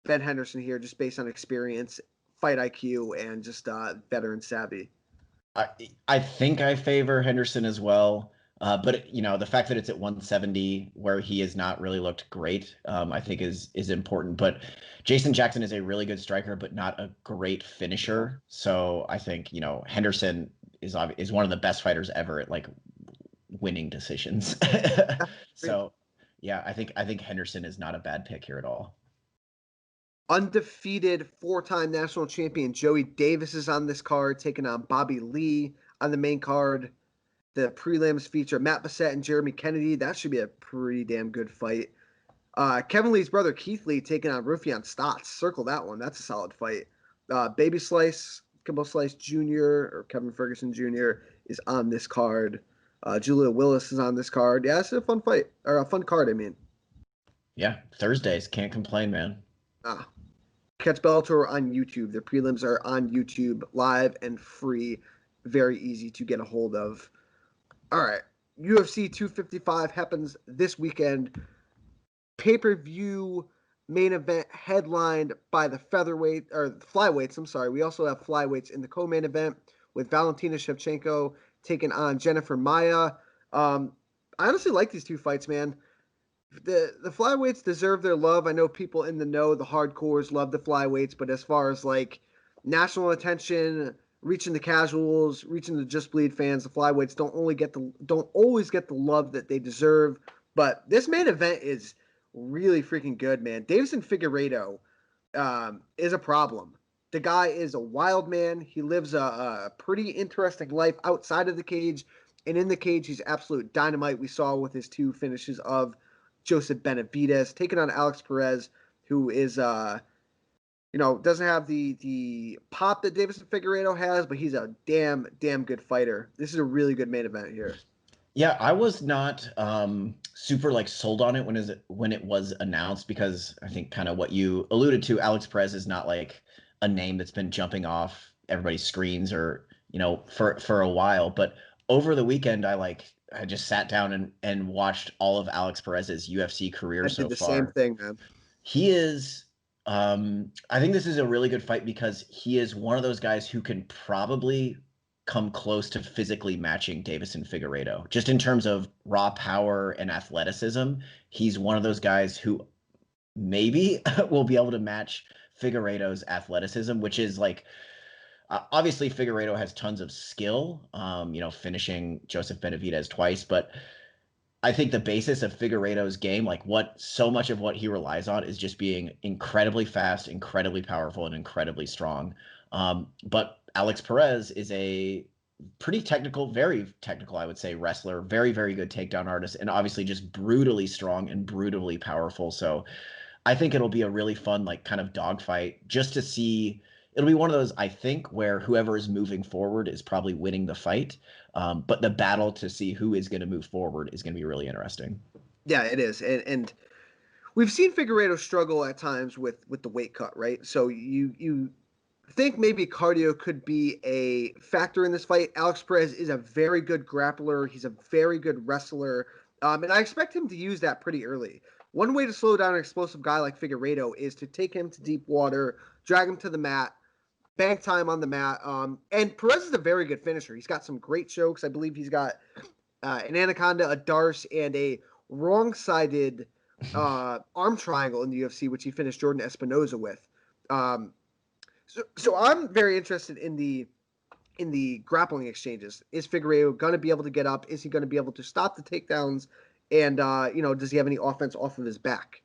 Ben Henderson here just based on experience, fight IQ, and just veteran savvy. I think I favor Henderson as well, but the fact that it's at 170 where he has not really looked great, I think is important. But Jason Jackson is a really good striker, but not a great finisher. So I think Henderson is one of the best fighters ever at like winning decisions. So yeah, I think Henderson is not a bad pick here at all. Undefeated 4-time national champion Joey Davis is on this card, taking on Bobby Lee on the main card. The prelims feature Matt Bessette and Jeremy Kennedy. That should be a pretty damn good fight. Kevin Lee's brother Keith Lee taking on Rufian Stotts. Circle that one. That's a solid fight. Baby Slice, Kimbo Slice Jr. or Kevin Ferguson Jr. is on this card. Julia Willis is on this card. Yeah, it's a fun fight. Or a fun card, I mean. Yeah, Thursdays. Can't complain, man. Catch Bellator on YouTube. The prelims are on YouTube, live and free. Very easy to get a hold of. All right. UFC 255 happens this weekend. Pay-per-view main event headlined by the flyweights. I'm sorry. We also have flyweights in the co-main event with Valentina Shevchenko taking on Jennifer Maia. I honestly like these two fights, man. The flyweights deserve their love. I know people in the know, the hardcores, love the flyweights, but as far as like national attention, reaching the casuals, reaching the Just Bleed fans, the flyweights don't always get the love that they deserve. But this main event is really freaking good, man. Davison Figueiredo is a problem. The guy is a wild man. He lives a pretty interesting life outside of the cage. And in the cage, he's absolute dynamite. We saw with his 2 finishes of Joseph Benavidez taking on Alex Perez, who is, doesn't have the pop that Davison Figueiredo has, but he's a damn good fighter. This is a really good main event here. Yeah, I was not super like sold on it when it was announced, because I think kind of what you alluded to, Alex Perez is not like a name that's been jumping off everybody's screens or for a while. But over the weekend, I just sat down and watched all of Alex Perez's UFC career so far. I did the same thing, man. He is. I think this is a really good fight because he is one of those guys who can probably come close to physically matching Davison Figueiredo. Just in terms of raw power and athleticism, he's one of those guys who maybe will be able to match Figueiredo's athleticism, which is like, obviously Figueiredo has tons of skill, finishing Joseph Benavidez twice, but I think the basis of Figueiredo's game, like so much of what he relies on is just being incredibly fast, incredibly powerful, and incredibly strong. But Alex Perez is a pretty technical, very technical, I would say, wrestler, very, very good takedown artist, and obviously just brutally strong and brutally powerful. So I think it'll be a really fun, like, kind of dogfight just to see. It'll be one of those, I think, where whoever is moving forward is probably winning the fight. But the battle to see who is going to move forward is going to be really interesting. Yeah, it is. And we've seen Figueiredo struggle at times with the weight cut, right? So you think maybe cardio could be a factor in this fight. Alex Perez is a very good grappler. He's a very good wrestler. And I expect him to use that pretty early. One way to slow down an explosive guy like Figueiredo is to take him to deep water, drag him to the mat, bank time on the mat. And Perez is a very good finisher. He's got some great chokes. I believe he's got an anaconda, a darce, and a wrong-sided arm triangle in the UFC, which he finished Jordan Espinoza with. So I'm very interested in the grappling exchanges. Is Figueiredo going to be able to get up? Is he going to be able to stop the takedowns? And does he have any offense off of his back?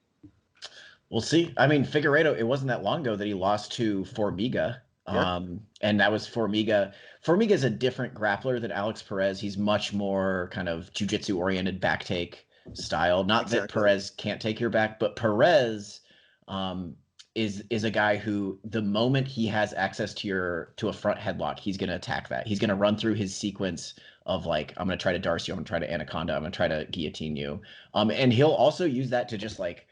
We'll see. I mean, Figueiredo, it wasn't that long ago that he lost to Formiga. Yeah. And that was Formiga. Formiga is a different grappler than Alex Perez. He's much more kind of jiu-jitsu oriented back take style. Not that Perez can't take your back, but Perez is a guy who, the moment he has access to a front headlock, he's going to attack that. He's going to run through his sequence of like, I'm going to try to darce you, I'm going to try to anaconda, I'm going to try to guillotine you. And he'll also use that to just like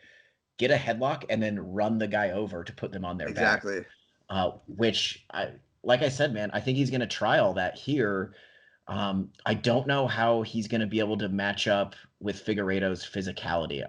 get a headlock and then run the guy over to put them on their back. Which, like I said, man, I think he's going to try all that here. I don't know how he's going to be able to match up with Figueiredo's physicality.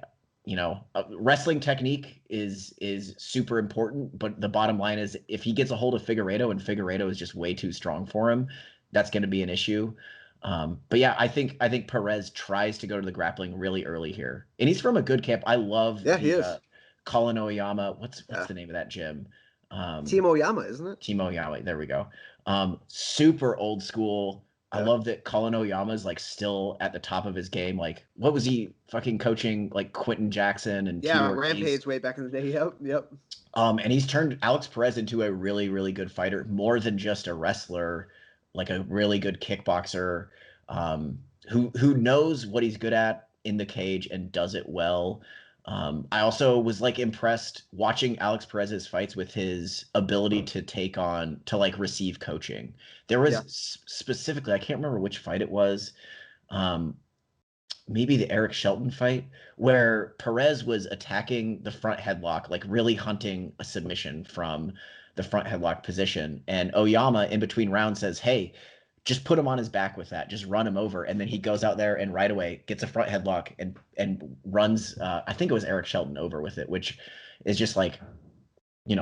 Wrestling technique is super important, but the bottom line is if he gets a hold of Figueiredo and Figueiredo is just way too strong for him, that's going to be an issue. But yeah, I think Perez tries to go to the grappling really early here, and he's from a good camp. I love he is. Colin Oyama. What's the name of that gym? Team Oyama, isn't it? Team Oyama. There we go. Super old school. I love that Colin Oyama is like still at the top of his game. Like, what was he fucking coaching? Like Quentin Jackson and Rampage way back in the day. Yep. And he's turned Alex Perez into a really, really good fighter, more than just a wrestler, like a really good kickboxer, who knows what he's good at in the cage and does it well. I also was like impressed watching Alex Perez's fights with his ability to like receive coaching. There was specifically, I can't remember which fight it was. Maybe the Eric Shelton fight where Perez was attacking the front headlock, like really hunting a submission from the front headlock position. And Oyama in between rounds says, "Hey, just put him on his back with that. Just run him over." And then he goes out there and right away gets a front headlock and runs, I think it was Eric Shelton over with it, which is just like,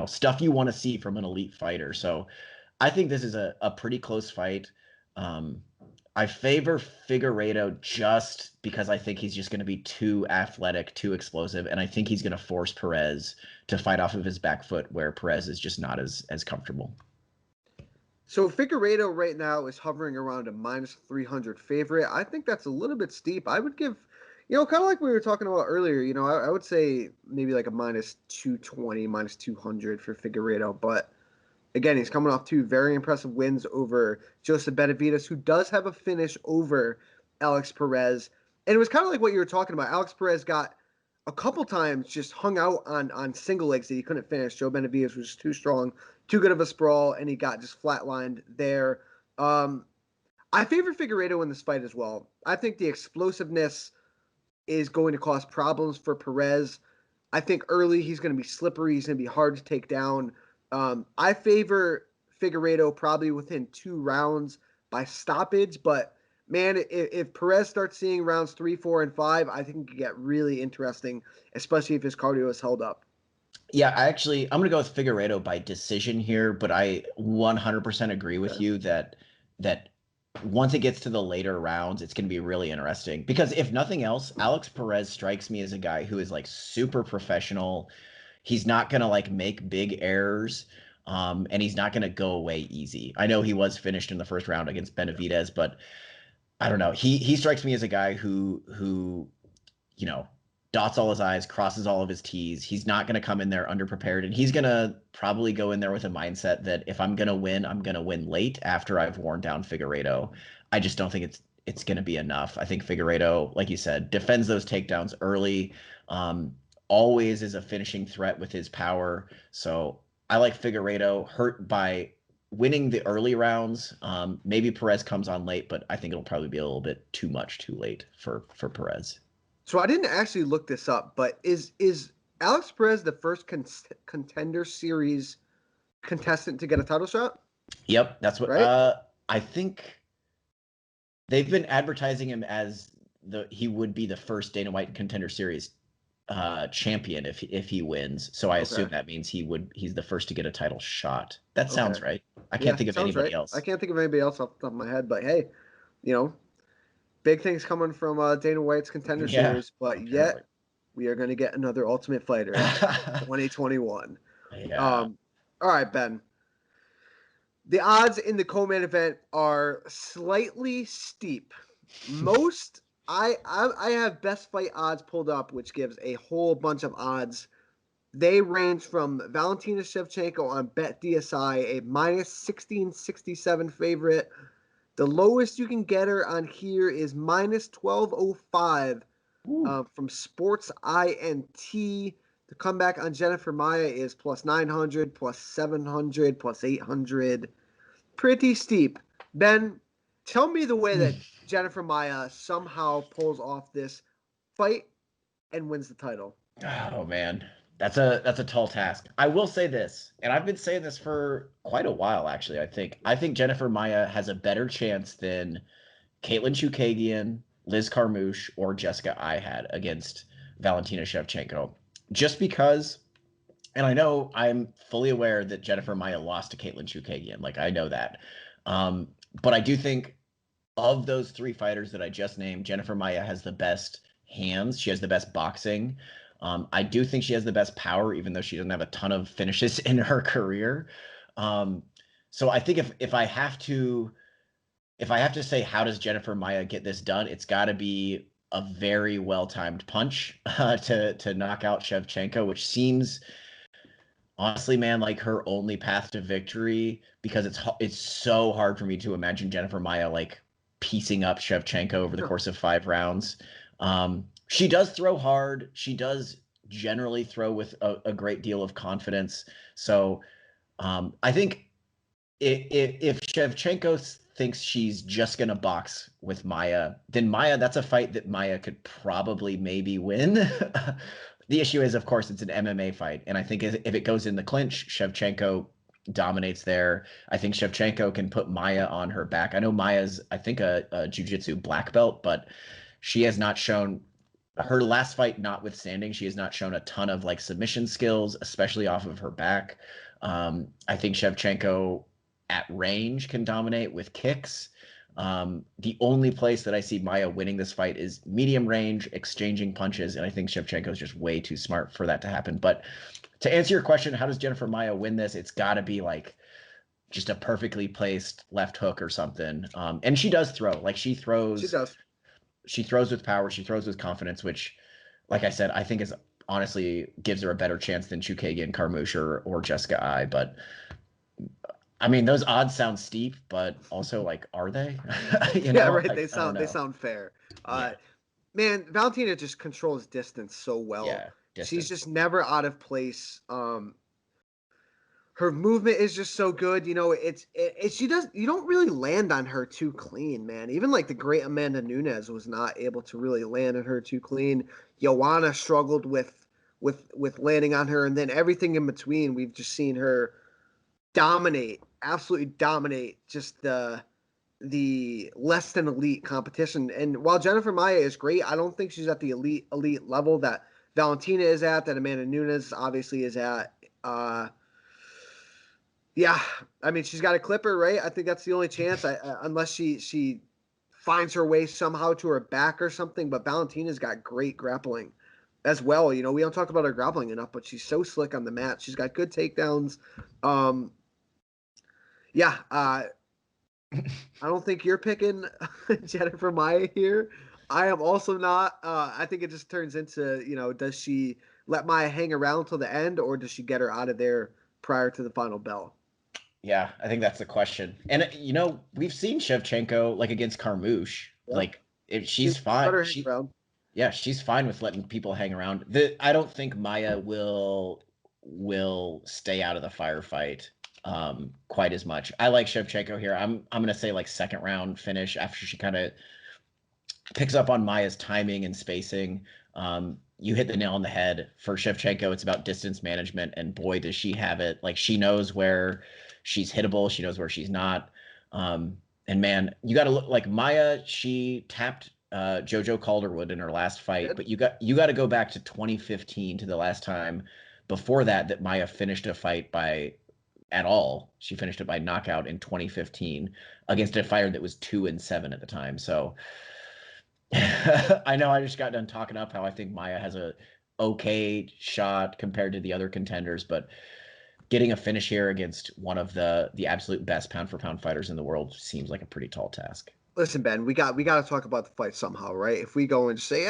stuff you want to see from an elite fighter. So I think this is a pretty close fight. I favor Figueiredo just because I think he's just going to be too athletic, too explosive. And I think he's going to force Perez to fight off of his back foot where Perez is just not as comfortable. So Figueiredo right now is hovering around a -300 favorite. I think that's a little bit steep. I would give, kind of like we were talking about earlier, I would say maybe like a -220, -200 for Figueiredo. But Again, he's coming off 2 very impressive wins over Joseph Benavidez, who does have a finish over Alex Perez. And it was kind of like what you were talking about. Alex Perez got a couple times just hung out on single legs that he couldn't finish. Joe Benavidez was just too strong, too good of a sprawl, and he got just flatlined there. I favor Figueiredo in this fight as well. I think the explosiveness is going to cause problems for Perez. I think early he's going to be slippery. He's going to be hard to take down. I favor Figueiredo probably within 2 rounds by stoppage, but man, if Perez starts seeing rounds 3, 4, and 5, I think it could get really interesting, especially if his cardio is held up. Yeah, I'm going to go with Figueiredo by decision here, but I 100% agree with you that once it gets to the later rounds, it's going to be really interesting because if nothing else, Alex Perez strikes me as a guy who is like super professional. He's not going to like make big errors. And he's not going to go away easy. I know he was finished in the first round against Benavidez, but I don't know. He strikes me as a guy who, you know, dots all his I's, crosses all of his T's. He's not going to come in there underprepared, and he's going to probably go in there with a mindset that if I'm going to win, I'm going to win late after I've worn down Figueiredo. I just don't think it's going to be enough. I think Figueiredo, like you said, defends those takedowns early, always is a finishing threat with his power. So I like Figueiredo, hurt by winning the early rounds. Maybe Perez comes on late, but I think it'll probably be a little bit too late for Perez. So I didn't actually look this up, but is Alex Perez the first contender series contestant to get a title shot? Yep, that's what right? I think. They've been advertising him as he would be the first Dana White Contender Series champion if he wins. So I assume that means he's the first to get a title shot. That sounds right. I can't think of anybody else. I can't think of anybody else off the top of my head, but hey, you know, big things coming from Dana White's Contender Series, but yet we are going to get another Ultimate Fighter 2021. Yeah. All right, Ben. The odds in the co-main event are slightly steep. I have best fight odds pulled up, which gives a whole bunch of odds. They range from Valentina Shevchenko on BetDSI, a minus 1667 favorite. The lowest you can get her on here is minus 1205 from Sports INT. The comeback on Jennifer Maia is plus 900, plus 700, plus 800. Pretty steep. Ben, tell me the way that Jennifer Maia somehow pulls off this fight and wins the title. Oh man, that's a tall task. I will say this, and I've been saying this for quite a while actually. I think Jennifer Maia has a better chance than Caitlin Chookagian, Liz Carmouche, or Jessica Ai had against Valentina Shevchenko. Just because, and I know I'm fully aware that Jennifer Maia lost to Caitlin Chookagian. Like, I know that. But I do think of those 3 fighters that I just named, Jennifer Maia has the best hands. She has the best boxing. I do think she has the best power, even though she doesn't have a ton of finishes in her career. So I think if I have to say, how does Jennifer Maia get this done? It's got to be a very well-timed punch to knock out Shevchenko, which seems, honestly, man, like her only path to victory, because it's so hard for me to imagine Jennifer Maia like piecing up Shevchenko over the course of 5 rounds. She does throw hard. She does generally throw with a great deal of confidence. So I think if Shevchenko thinks she's just going to box with Maia, then Maia, that's a fight that Maia could probably maybe win. The issue is, of course, it's an MMA fight. And I think if it goes in the clinch, Shevchenko dominates there. I think Shevchenko can put Maia on her back. I know Maia's, I think, a jiu-jitsu black belt, but she has not shown, her last fight notwithstanding, she has not shown a ton of like submission skills, especially off of her back. I think Shevchenko at range can dominate with kicks. The only place that I see Maia winning this fight is medium range, exchanging punches, and I think Shevchenko is just way too smart for that to happen. But to answer your question, how does Jennifer Maia win this? It's got to be like just a perfectly placed left hook or something. And she does throw. Like she throws. She does. She throws with power. She throws with confidence, which, like I said, I think is honestly gives her a better chance than Chookagian, Carmouche, or Jessica Ai. But I mean, those odds sound steep, but also like, are they? Yeah, right. Like, They sound fair. Yeah. Man, Valentina just controls distance so well. Yeah, She's distance. just never out of place. Her movement is just so good. You know, you don't really land on her too clean, man. Even like the great Amanda Nunes was not able to really land on her too clean. Joanna struggled with landing on her, and then everything in between, we've just seen her dominate, absolutely dominate just the less than elite competition. And while Jennifer Maia is great, I don't think she's at the elite level that Valentina is at, that Amanda Nunes obviously is at. Yeah, I mean, she's got a clipper, right? I think that's the only chance, unless she finds her way somehow to her back or something. But Valentina's got great grappling as well. You know, we don't talk about her grappling enough, but she's so slick on the mat. She's got good takedowns. Yeah, I don't think you're picking Jennifer Maia here. I am also not. I think it just turns into, you know, does she let Maia hang around till the end, or does she get her out of there prior to the final bell? Yeah, I think that's the question. And you know, we've seen Shevchenko like against Carmouche. Yeah. Like if She's she's fine. let her hang around. Yeah, she's fine with letting people hang around. I don't think Maia will stay out of the firefight quite as much. I like Shevchenko here. I'm gonna say like second round finish after she kind of picks up on Maia's timing and spacing. You hit the nail on the head. For Shevchenko, it's about distance management, and boy, does she have it. Like, she knows where she's hittable, she knows where she's not. And man, you got to look like Maia. She tapped JoJo Calderwood in her last fight, but you got to go back to 2015 to the last time before that Maia finished a fight by at all. She finished it by knockout in 2015 against a fighter that was 2-7 at the time. So I know I just got done talking up how I think Maia has a okay shot compared to the other contenders, but getting a finish here against one of the absolute best pound for pound fighters in the world seems like a pretty tall task. Listen, Ben, we got to talk about the fight somehow, right? If we go and just say,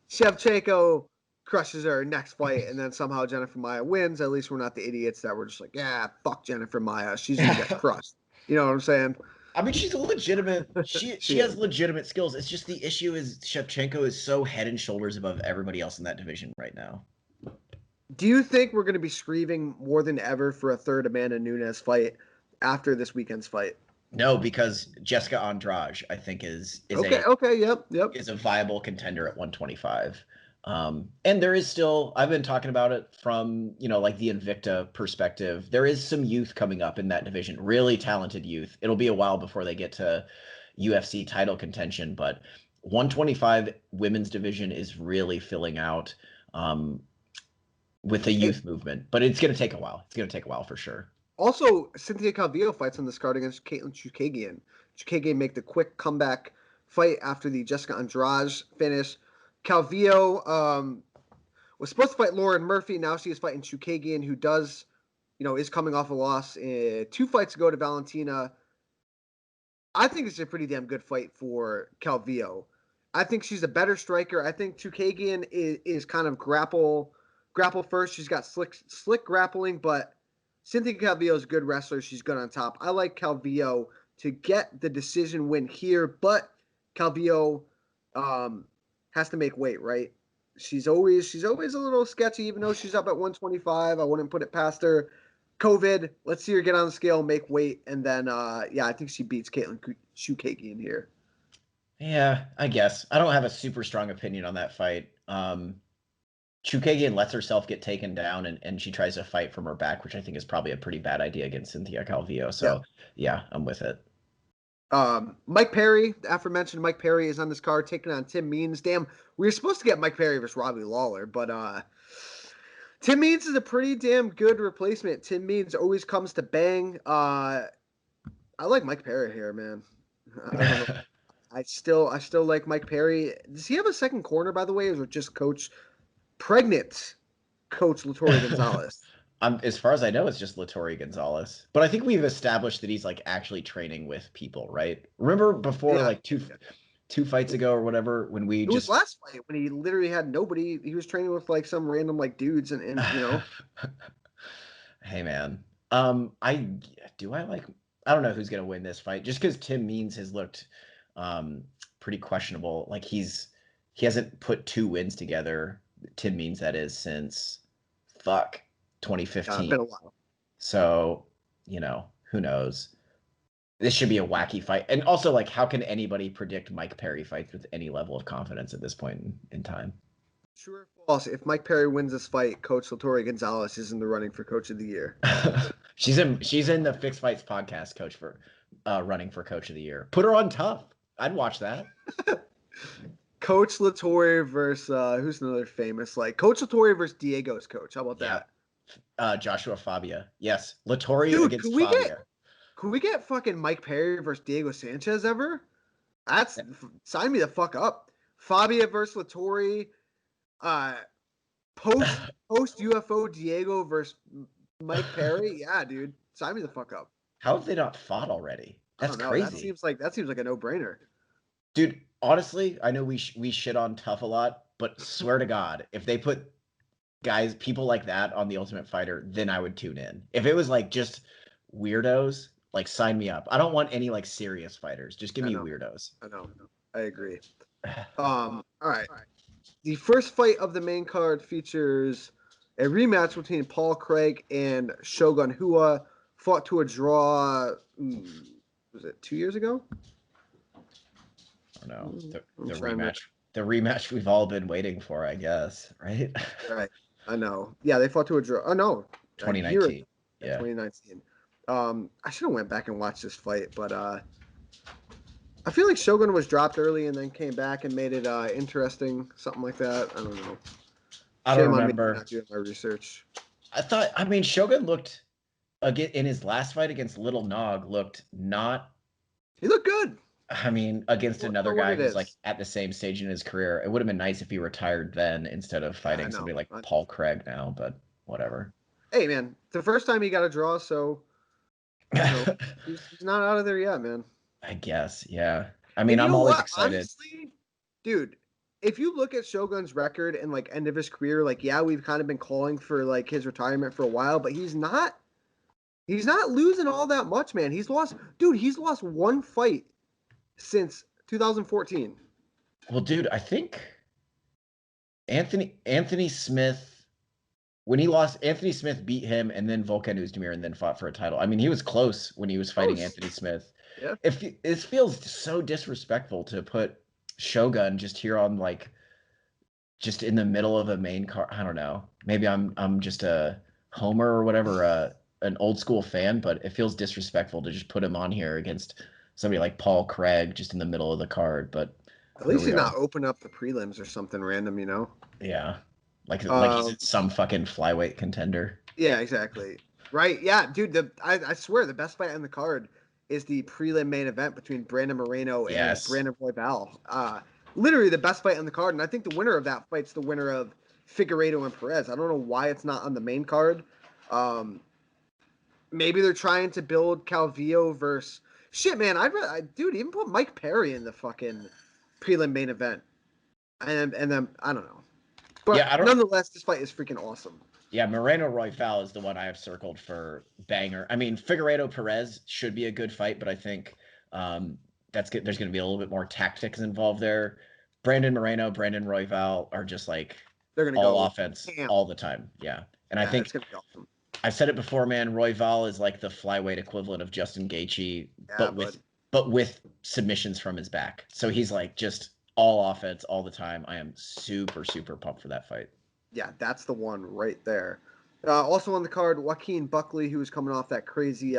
Shevchenko crushes her next fight, and then somehow Jennifer Maia wins, at least we're not the idiots that were just like, yeah, fuck Jennifer Maia, she's gonna get crushed. You know what I'm saying? I mean, she's a legitimate. She has legitimate skills. It's just the issue is Shevchenko is so head and shoulders above everybody else in that division right now. Do you think we're going to be screaming more than ever for a third Amanda Nunes fight after this weekend's fight? No, because Jessica Andrade, I think, is a viable contender at 125. And there is still, I've been talking about it from, you know, like the Invicta perspective. There is some youth coming up in that division, really talented youth. It'll be a while before they get to UFC title contention, but 125 women's division is really filling out with the youth movement, but it's going to take a while. It's going to take a while for sure. Also, Cynthia Calvillo fights on this card against Caitlin Chookagian. Chookagian make the quick comeback fight after the Jessica Andrade finish. Calvillo was supposed to fight Lauren Murphy. Now she is fighting Chookagian, who does, you know, is coming off a loss 2 fights ago to Valentina. I think it's a pretty damn good fight for Calvillo. I think she's a better striker. I think Chookagian is kind of grapple first. She's got slick grappling, but Cynthia Calvillo is a good wrestler. She's good on top. I like Calvillo to get the decision win here, but Calvillo has to make weight, right? She's always a little sketchy, even though she's up at 125. I wouldn't put it past her. COVID, let's see her get on the scale, make weight, and then I think she beats Caitlin Chookagian here. Yeah, I guess. I don't have a super strong opinion on that fight. Chookagian lets herself get taken down and she tries to fight from her back, which I think is probably a pretty bad idea against Cynthia Calvillo. So yeah, I'm with it. Mike Perry, the aforementioned Mike Perry, is on this card taking on Tim Means. Damn, we were supposed to get Mike Perry versus Robbie Lawler, but Tim Means is a pretty damn good replacement. Tim Means always comes to bang. I like Mike Perry here, man. I don't know. I still like Mike Perry. Does he have a second corner, by the way, or is it just pregnant coach Latore Gonzalez? As far as I know, it's just Latore Gonzalez. But I think we've established that he's like actually training with people, right? Remember before like two fights ago or whatever, when it was last fight when he literally had nobody. He was training with like some random like dudes and you know. Hey man. I I don't know who's gonna win this fight, just because Tim Means has looked pretty questionable. Like he hasn't put 2 wins together. Tim Means, that is, since 2015. Been a while. So, who knows? This should be a wacky fight. And also, like, how can anybody predict Mike Perry fights with any level of confidence at this point in time? True or false? If Mike Perry wins this fight, Coach Latoria Gonzalez is in the running for Coach of the Year. She's in the Fixed Fights podcast, coach for running for Coach of the Year. Put her on tough. I'd watch that. Coach Latoria versus who's another famous, like Coach Latoria versus Diego's coach. How about that? Joshua Fabia. Yes, Latoria against Fabia. Could we get fucking Mike Perry versus Diego Sanchez ever? Sign me the fuck up. Fabia versus Latoria. Post UFO Diego versus Mike Perry. Yeah, dude. Sign me the fuck up. How have they not fought already? That's crazy. That seems like a no-brainer. Dude, honestly, I know we shit on Tough a lot, but swear to God, if they put people like that on The Ultimate Fighter, then I would tune in. If it was like just weirdos, like sign me up. I don't want any like serious fighters. Just give me weirdos. I know. I agree. All right. The first fight of the main card features a rematch between Paul Craig and Shogun Rua, fought to a draw. Was it 2 years ago? I don't know. The rematch we've all been waiting for, I guess, right? Right. I know. Yeah, they fought to a draw. Oh no, 2019. Yeah, 2019. I should have went back and watched this fight, but I feel like Shogun was dropped early and then came back and made it interesting, something like that. I don't know. I don't remember. Not doing my research. Shogun looked in his last fight against Little Nog He looked good. Against another guy who's like at the same stage in his career. It would have been nice if he retired then instead of fighting somebody like Paul Craig now, but whatever. Hey man, the first time he got a draw, so he's not out of there yet, man. I guess, yeah. I'm always excited. Honestly, dude, if you look at Shogun's record and like end of his career, like we've kind of been calling for like his retirement for a while, but he's not losing all that much, man. He's lost 1 fight since 2014. Well, dude, I think Anthony Smith, when he lost, Anthony Smith beat him and then Volkan Oezdemir and then fought for a title. He was close when he was fighting Anthony Smith. Yeah. It feels so disrespectful to put Shogun just here on like just in the middle of a main card. I don't know. Maybe I'm just a homer or whatever, an old school fan, but it feels disrespectful to just put him on here against somebody like Paul Craig just in the middle of the card. But at least he's not open up the prelims or something random, Yeah. Like he's some fucking flyweight contender. Yeah, exactly. Right. Yeah, dude, I swear the best fight on the card is the prelim main event between Brandon Moreno and Brandon Royval. Literally the best fight on the card, and I think the winner of that fight's the winner of Figueiredo and Perez. I don't know why it's not on the main card. Maybe they're trying to build Calvillo versus shit, man. Dude, even put Mike Perry in the fucking prelim main event, and then I don't know. But nonetheless, this fight is freaking awesome. Yeah, Moreno Royval is the one I have circled for banger. Figueiredo Perez should be a good fight, but I think there's going to be a little bit more tactics involved there. Brandon Moreno, Brandon Royval are just like they're going to go offense all the time. Yeah, and I think it's going to be awesome. I've said it before, man. Royval is like the flyweight equivalent of Justin Gaethje, but with submissions from his back. So he's like just all offense all the time. I am super, super pumped for that fight. Yeah, that's the one right there. Also on the card, Joaquin Buckley, who was coming off that crazy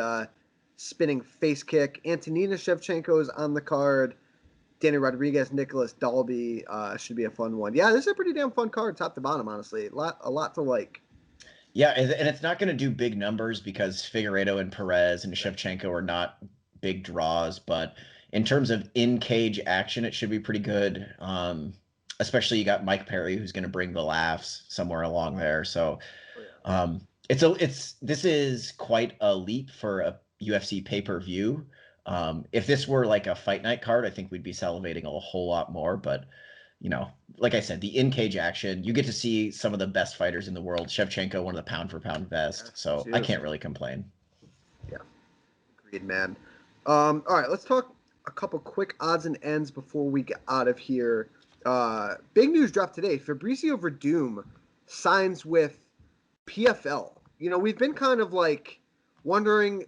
spinning face kick. Antonina Shevchenko is on the card. Danny Rodriguez, Nicholas Dalby should be a fun one. Yeah, this is a pretty damn fun card, top to bottom, honestly. A lot to like. Yeah, and it's not going to do big numbers because Figueiredo and Perez and Shevchenko are not big draws, but in terms of in-cage action, it should be pretty good. Especially you got Mike Perry, who's going to bring the laughs somewhere along there. So this is quite a leap for a UFC pay-per-view. If this were like a fight night card, I think we'd be salivating a whole lot more. But, like I said, the in-cage action, you get to see some of the best fighters in the world. Shevchenko, one of the pound-for-pound best. So I can't really complain. Man. All right, let's talk a couple quick odds and ends before we get out of here. Big news dropped today. Fabricio Verdum signs with PFL. You know, we've been kind of like wondering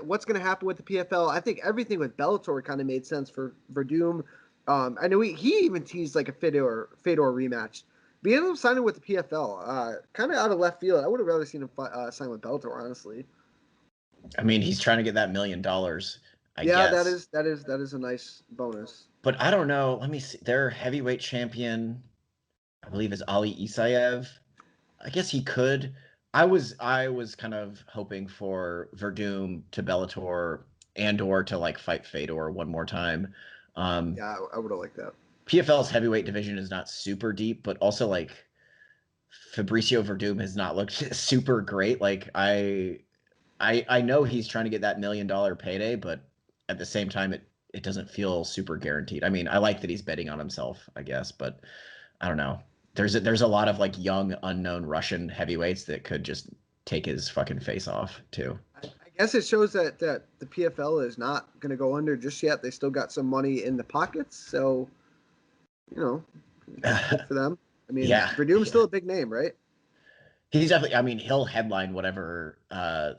what's going to happen with the PFL. I think everything with Bellator kind of made sense for Verdum. I know he even teased like a Fedor rematch. Being able to sign it with the PFL, kind of out of left field. I would have rather seen him sign with Bellator, honestly. I mean, he's trying to get that $1 million. I guess. that is a nice bonus. But I don't know. Let me see. Their heavyweight champion, I believe, is Ali Isaev. I guess he could. I was kind of hoping for Verdum to Bellator and/or to like fight Fedor one more time. Yeah, I would have liked that. PFL's heavyweight division is not super deep, but also like Fabricio Verdum has not looked super great. Like I know he's trying to get that $1 million payday, but at the same time, it doesn't feel super guaranteed. I mean, I like that he's betting on himself, I guess, but I don't know. There's a lot of like young, unknown Russian heavyweights that could just take his fucking face off too. I guess it shows that the PFL is not going to go under just yet. They still got some money in the pockets, so you know, good for them. I mean, yeah, Verdum's still a big name, right? He's definitely. I mean, he'll headline whatever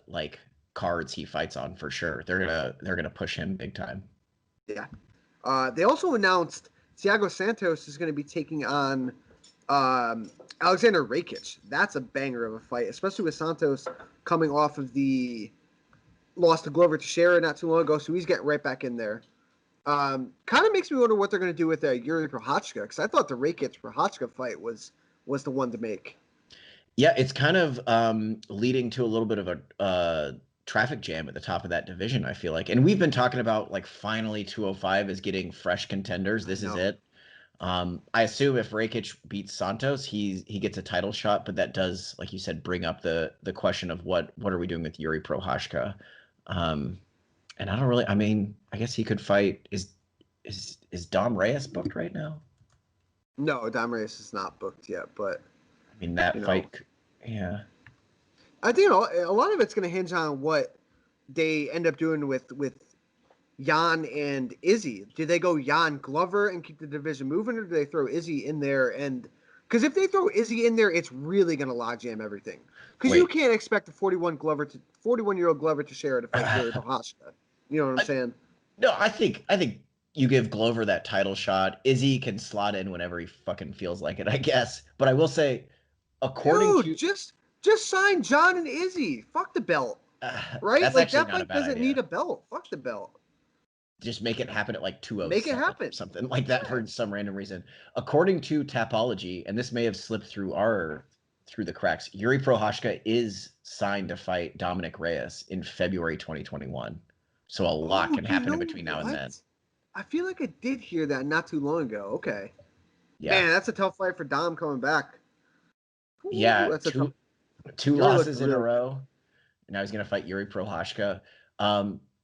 like cards he fights on for sure. They're gonna push him big time. Yeah. They also announced Thiago Santos is going to be taking on Alexander Rakic. That's a banger of a fight, especially with Santos coming off of the loss to Glover Teixeira not too long ago, so he's getting right back in there. Kind of makes me wonder what they're going to do with Yuri Prochazka, because I thought the Rakic-Prochazka fight was the one to make. Yeah, it's kind of leading to a little bit of a traffic jam at the top of that division, I feel like. And we've been talking about like finally 205 is getting fresh contenders. This is it. I assume if Rakic beats Santos, he gets a title shot, but that does, like you said, bring up the question of what are we doing with Yuri Prochazka? And I don't really. I mean, I guess he could fight. Is Dom Reyes booked right now? No, Dom Reyes is not booked yet, but I mean that fight. Yeah. I think a lot of it's going to hinge on what they end up doing with Jan and Izzy. Do they go Jan Glover and keep the division moving, or do they throw Izzy in there? And because if they throw Izzy in there, it's really going to logjam everything. Because you can't expect a 41-year-old Glover Teixeira to fight Yuri Prochazka. You know what I'm saying? No, I think you give Glover that title shot. Izzy can slot in whenever he fucking feels like it, I guess. But I will say, according to just sign John and Izzy. Fuck the belt, right? That's like actually that not a fight bad doesn't idea. need a belt. Fuck the belt. Just make it happen at like 207. Make it happen. Something like that for some random reason. According to Tapology, and this may have slipped through the cracks, Yuri Prochazka is signed to fight Dominic Reyes in February 2021. So a lot can happen in between now and then. I feel like I did hear that not too long ago. Okay. Yeah. Man, that's a tough fight for Dom coming back. Ooh, yeah, that's two losses in a row. Now he's gonna fight Yuri Prochazka.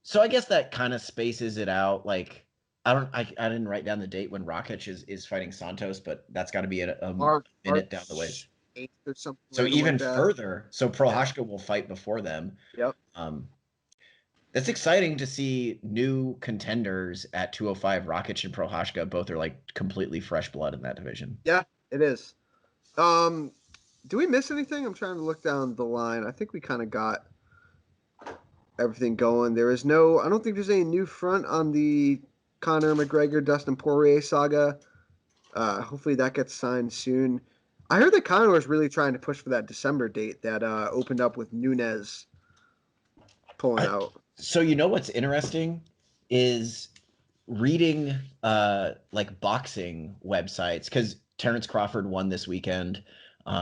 So I guess that kind of spaces it out. Like I didn't write down the date when Rakic is fighting Santos, but that's got to be a minute down the way. Or something so even like further, so Prochazka will fight before them. Yep. That's exciting to see new contenders at 205. Rakic and Prochazka both are like completely fresh blood in that division. Yeah, it is. Do we miss anything? I'm trying to look down the line. I think we kind of got everything going. I don't think there's any new front on the Conor McGregor, Dustin Poirier saga. Hopefully that gets signed soon. I heard that Conor was really trying to push for that December date that opened up with Nunes pulling out. So you know what's interesting is reading like boxing websites, because Terrence Crawford won this weekend.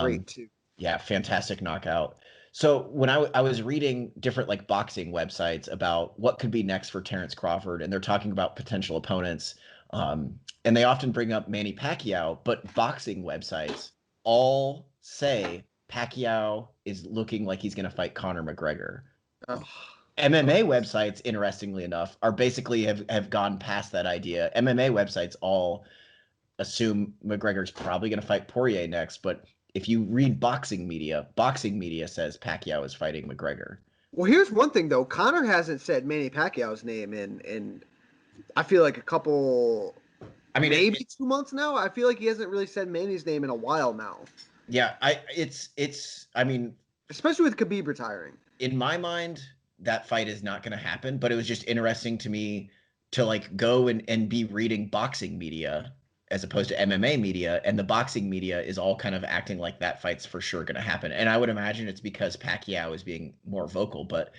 Great too. Yeah, fantastic knockout. So when I was reading different like boxing websites about what could be next for Terrence Crawford, and they're talking about potential opponents, and they often bring up Manny Pacquiao, but boxing websites all say Pacquiao is looking like he's going to fight Conor McGregor. Oh. MMA websites, interestingly enough, are basically have gone past that idea. MMA websites all assume McGregor's probably going to fight Poirier next, but if you read boxing media says Pacquiao is fighting McGregor. Well, here's one thing though. Conor hasn't said Manny Pacquiao's name in I feel like a couple, I mean, maybe 2 months now. I feel like he hasn't really said Manny's name in a while now. Yeah, I mean, especially with Khabib retiring. In my mind, that fight is not going to happen, but it was just interesting to me to like go and be reading boxing media as opposed to MMA media, and the boxing media is all kind of acting like that fight's for sure going to happen. And I would imagine it's because Pacquiao is being more vocal, but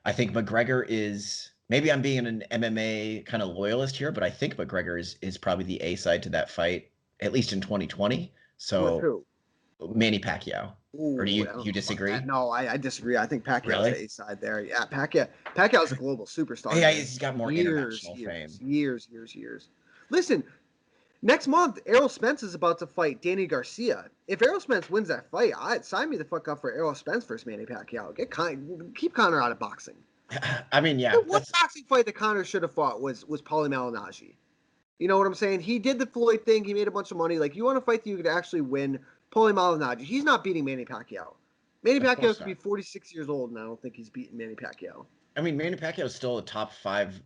I think McGregor is, maybe I'm being an MMA kind of loyalist here, but I think McGregor is probably the A side to that fight, at least in 2020. So with who? Manny Pacquiao. Ooh, or do you disagree? No, I disagree. I think Pacquiao's Really? the A side there. Yeah, Pacquiao's a global superstar. Yeah, he's got more international fame. Years. Listen, next month, Errol Spence is about to fight Danny Garcia. If Errol Spence wins that fight, I'd sign me the fuck up for Errol Spence versus Manny Pacquiao. Keep Conor out of boxing. I mean, yeah. One boxing fight that Conor should have fought was Paulie Malignaggi. You know what I'm saying? He did the Floyd thing. He made a bunch of money. Like, you want to fight that you could actually win, Paulie Malignaggi. He's not beating Manny Pacquiao. Manny Pacquiao could be 46 years old, and I don't think he's beating Manny Pacquiao. I mean, Manny Pacquiao is still a top 5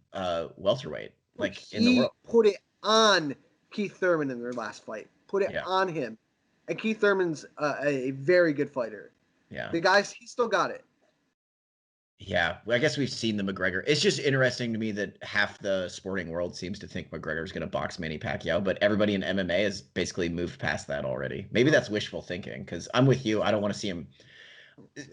welterweight, like, in the world. He put it on Keith Thurman in their last fight. Put it on him. And Keith Thurman's a very good fighter. Yeah. The guys, he still got it. Yeah, I guess we've seen the McGregor. It's just interesting to me that half the sporting world seems to think McGregor's going to box Manny Pacquiao, but everybody in MMA has basically moved past that already. Maybe that's wishful thinking, because I'm with you. I don't want to see him. Yeah.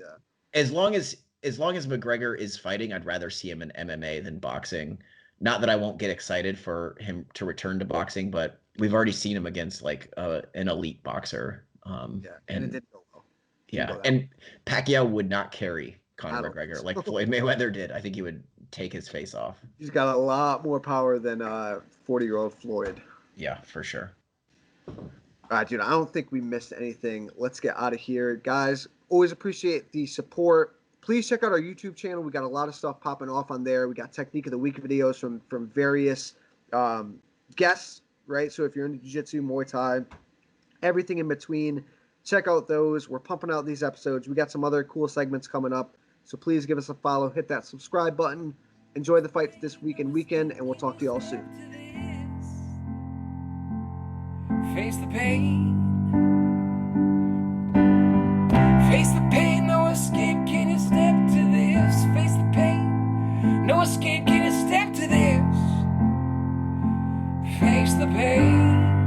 As long as McGregor is fighting, I'd rather see him in MMA than boxing. Not that I won't get excited for him to return to boxing, but we've already seen him against like an elite boxer. And it didn't go well. Yeah, and Pacquiao would not carry Conor McGregor like Floyd Mayweather did. I think he would take his face off. He's got a lot more power than 40-year-old Floyd. Yeah, for sure. All right, dude, I don't think we missed anything. Let's get out of here. Guys, always appreciate the support. Please check out our YouTube channel. We got a lot of stuff popping off on there. We got Technique of the Week videos from various guests, right? So if you're into jiu-jitsu, Muay Thai, everything in between, check out those. We're pumping out these episodes. We got some other cool segments coming up. So please give us a follow, hit that subscribe button. Enjoy the fights this week and weekend, and we'll talk to you all soon. Face the pain. Face the pain, no escape, can you step to this? Face the pain, no escape, can you step to this? Face the pain.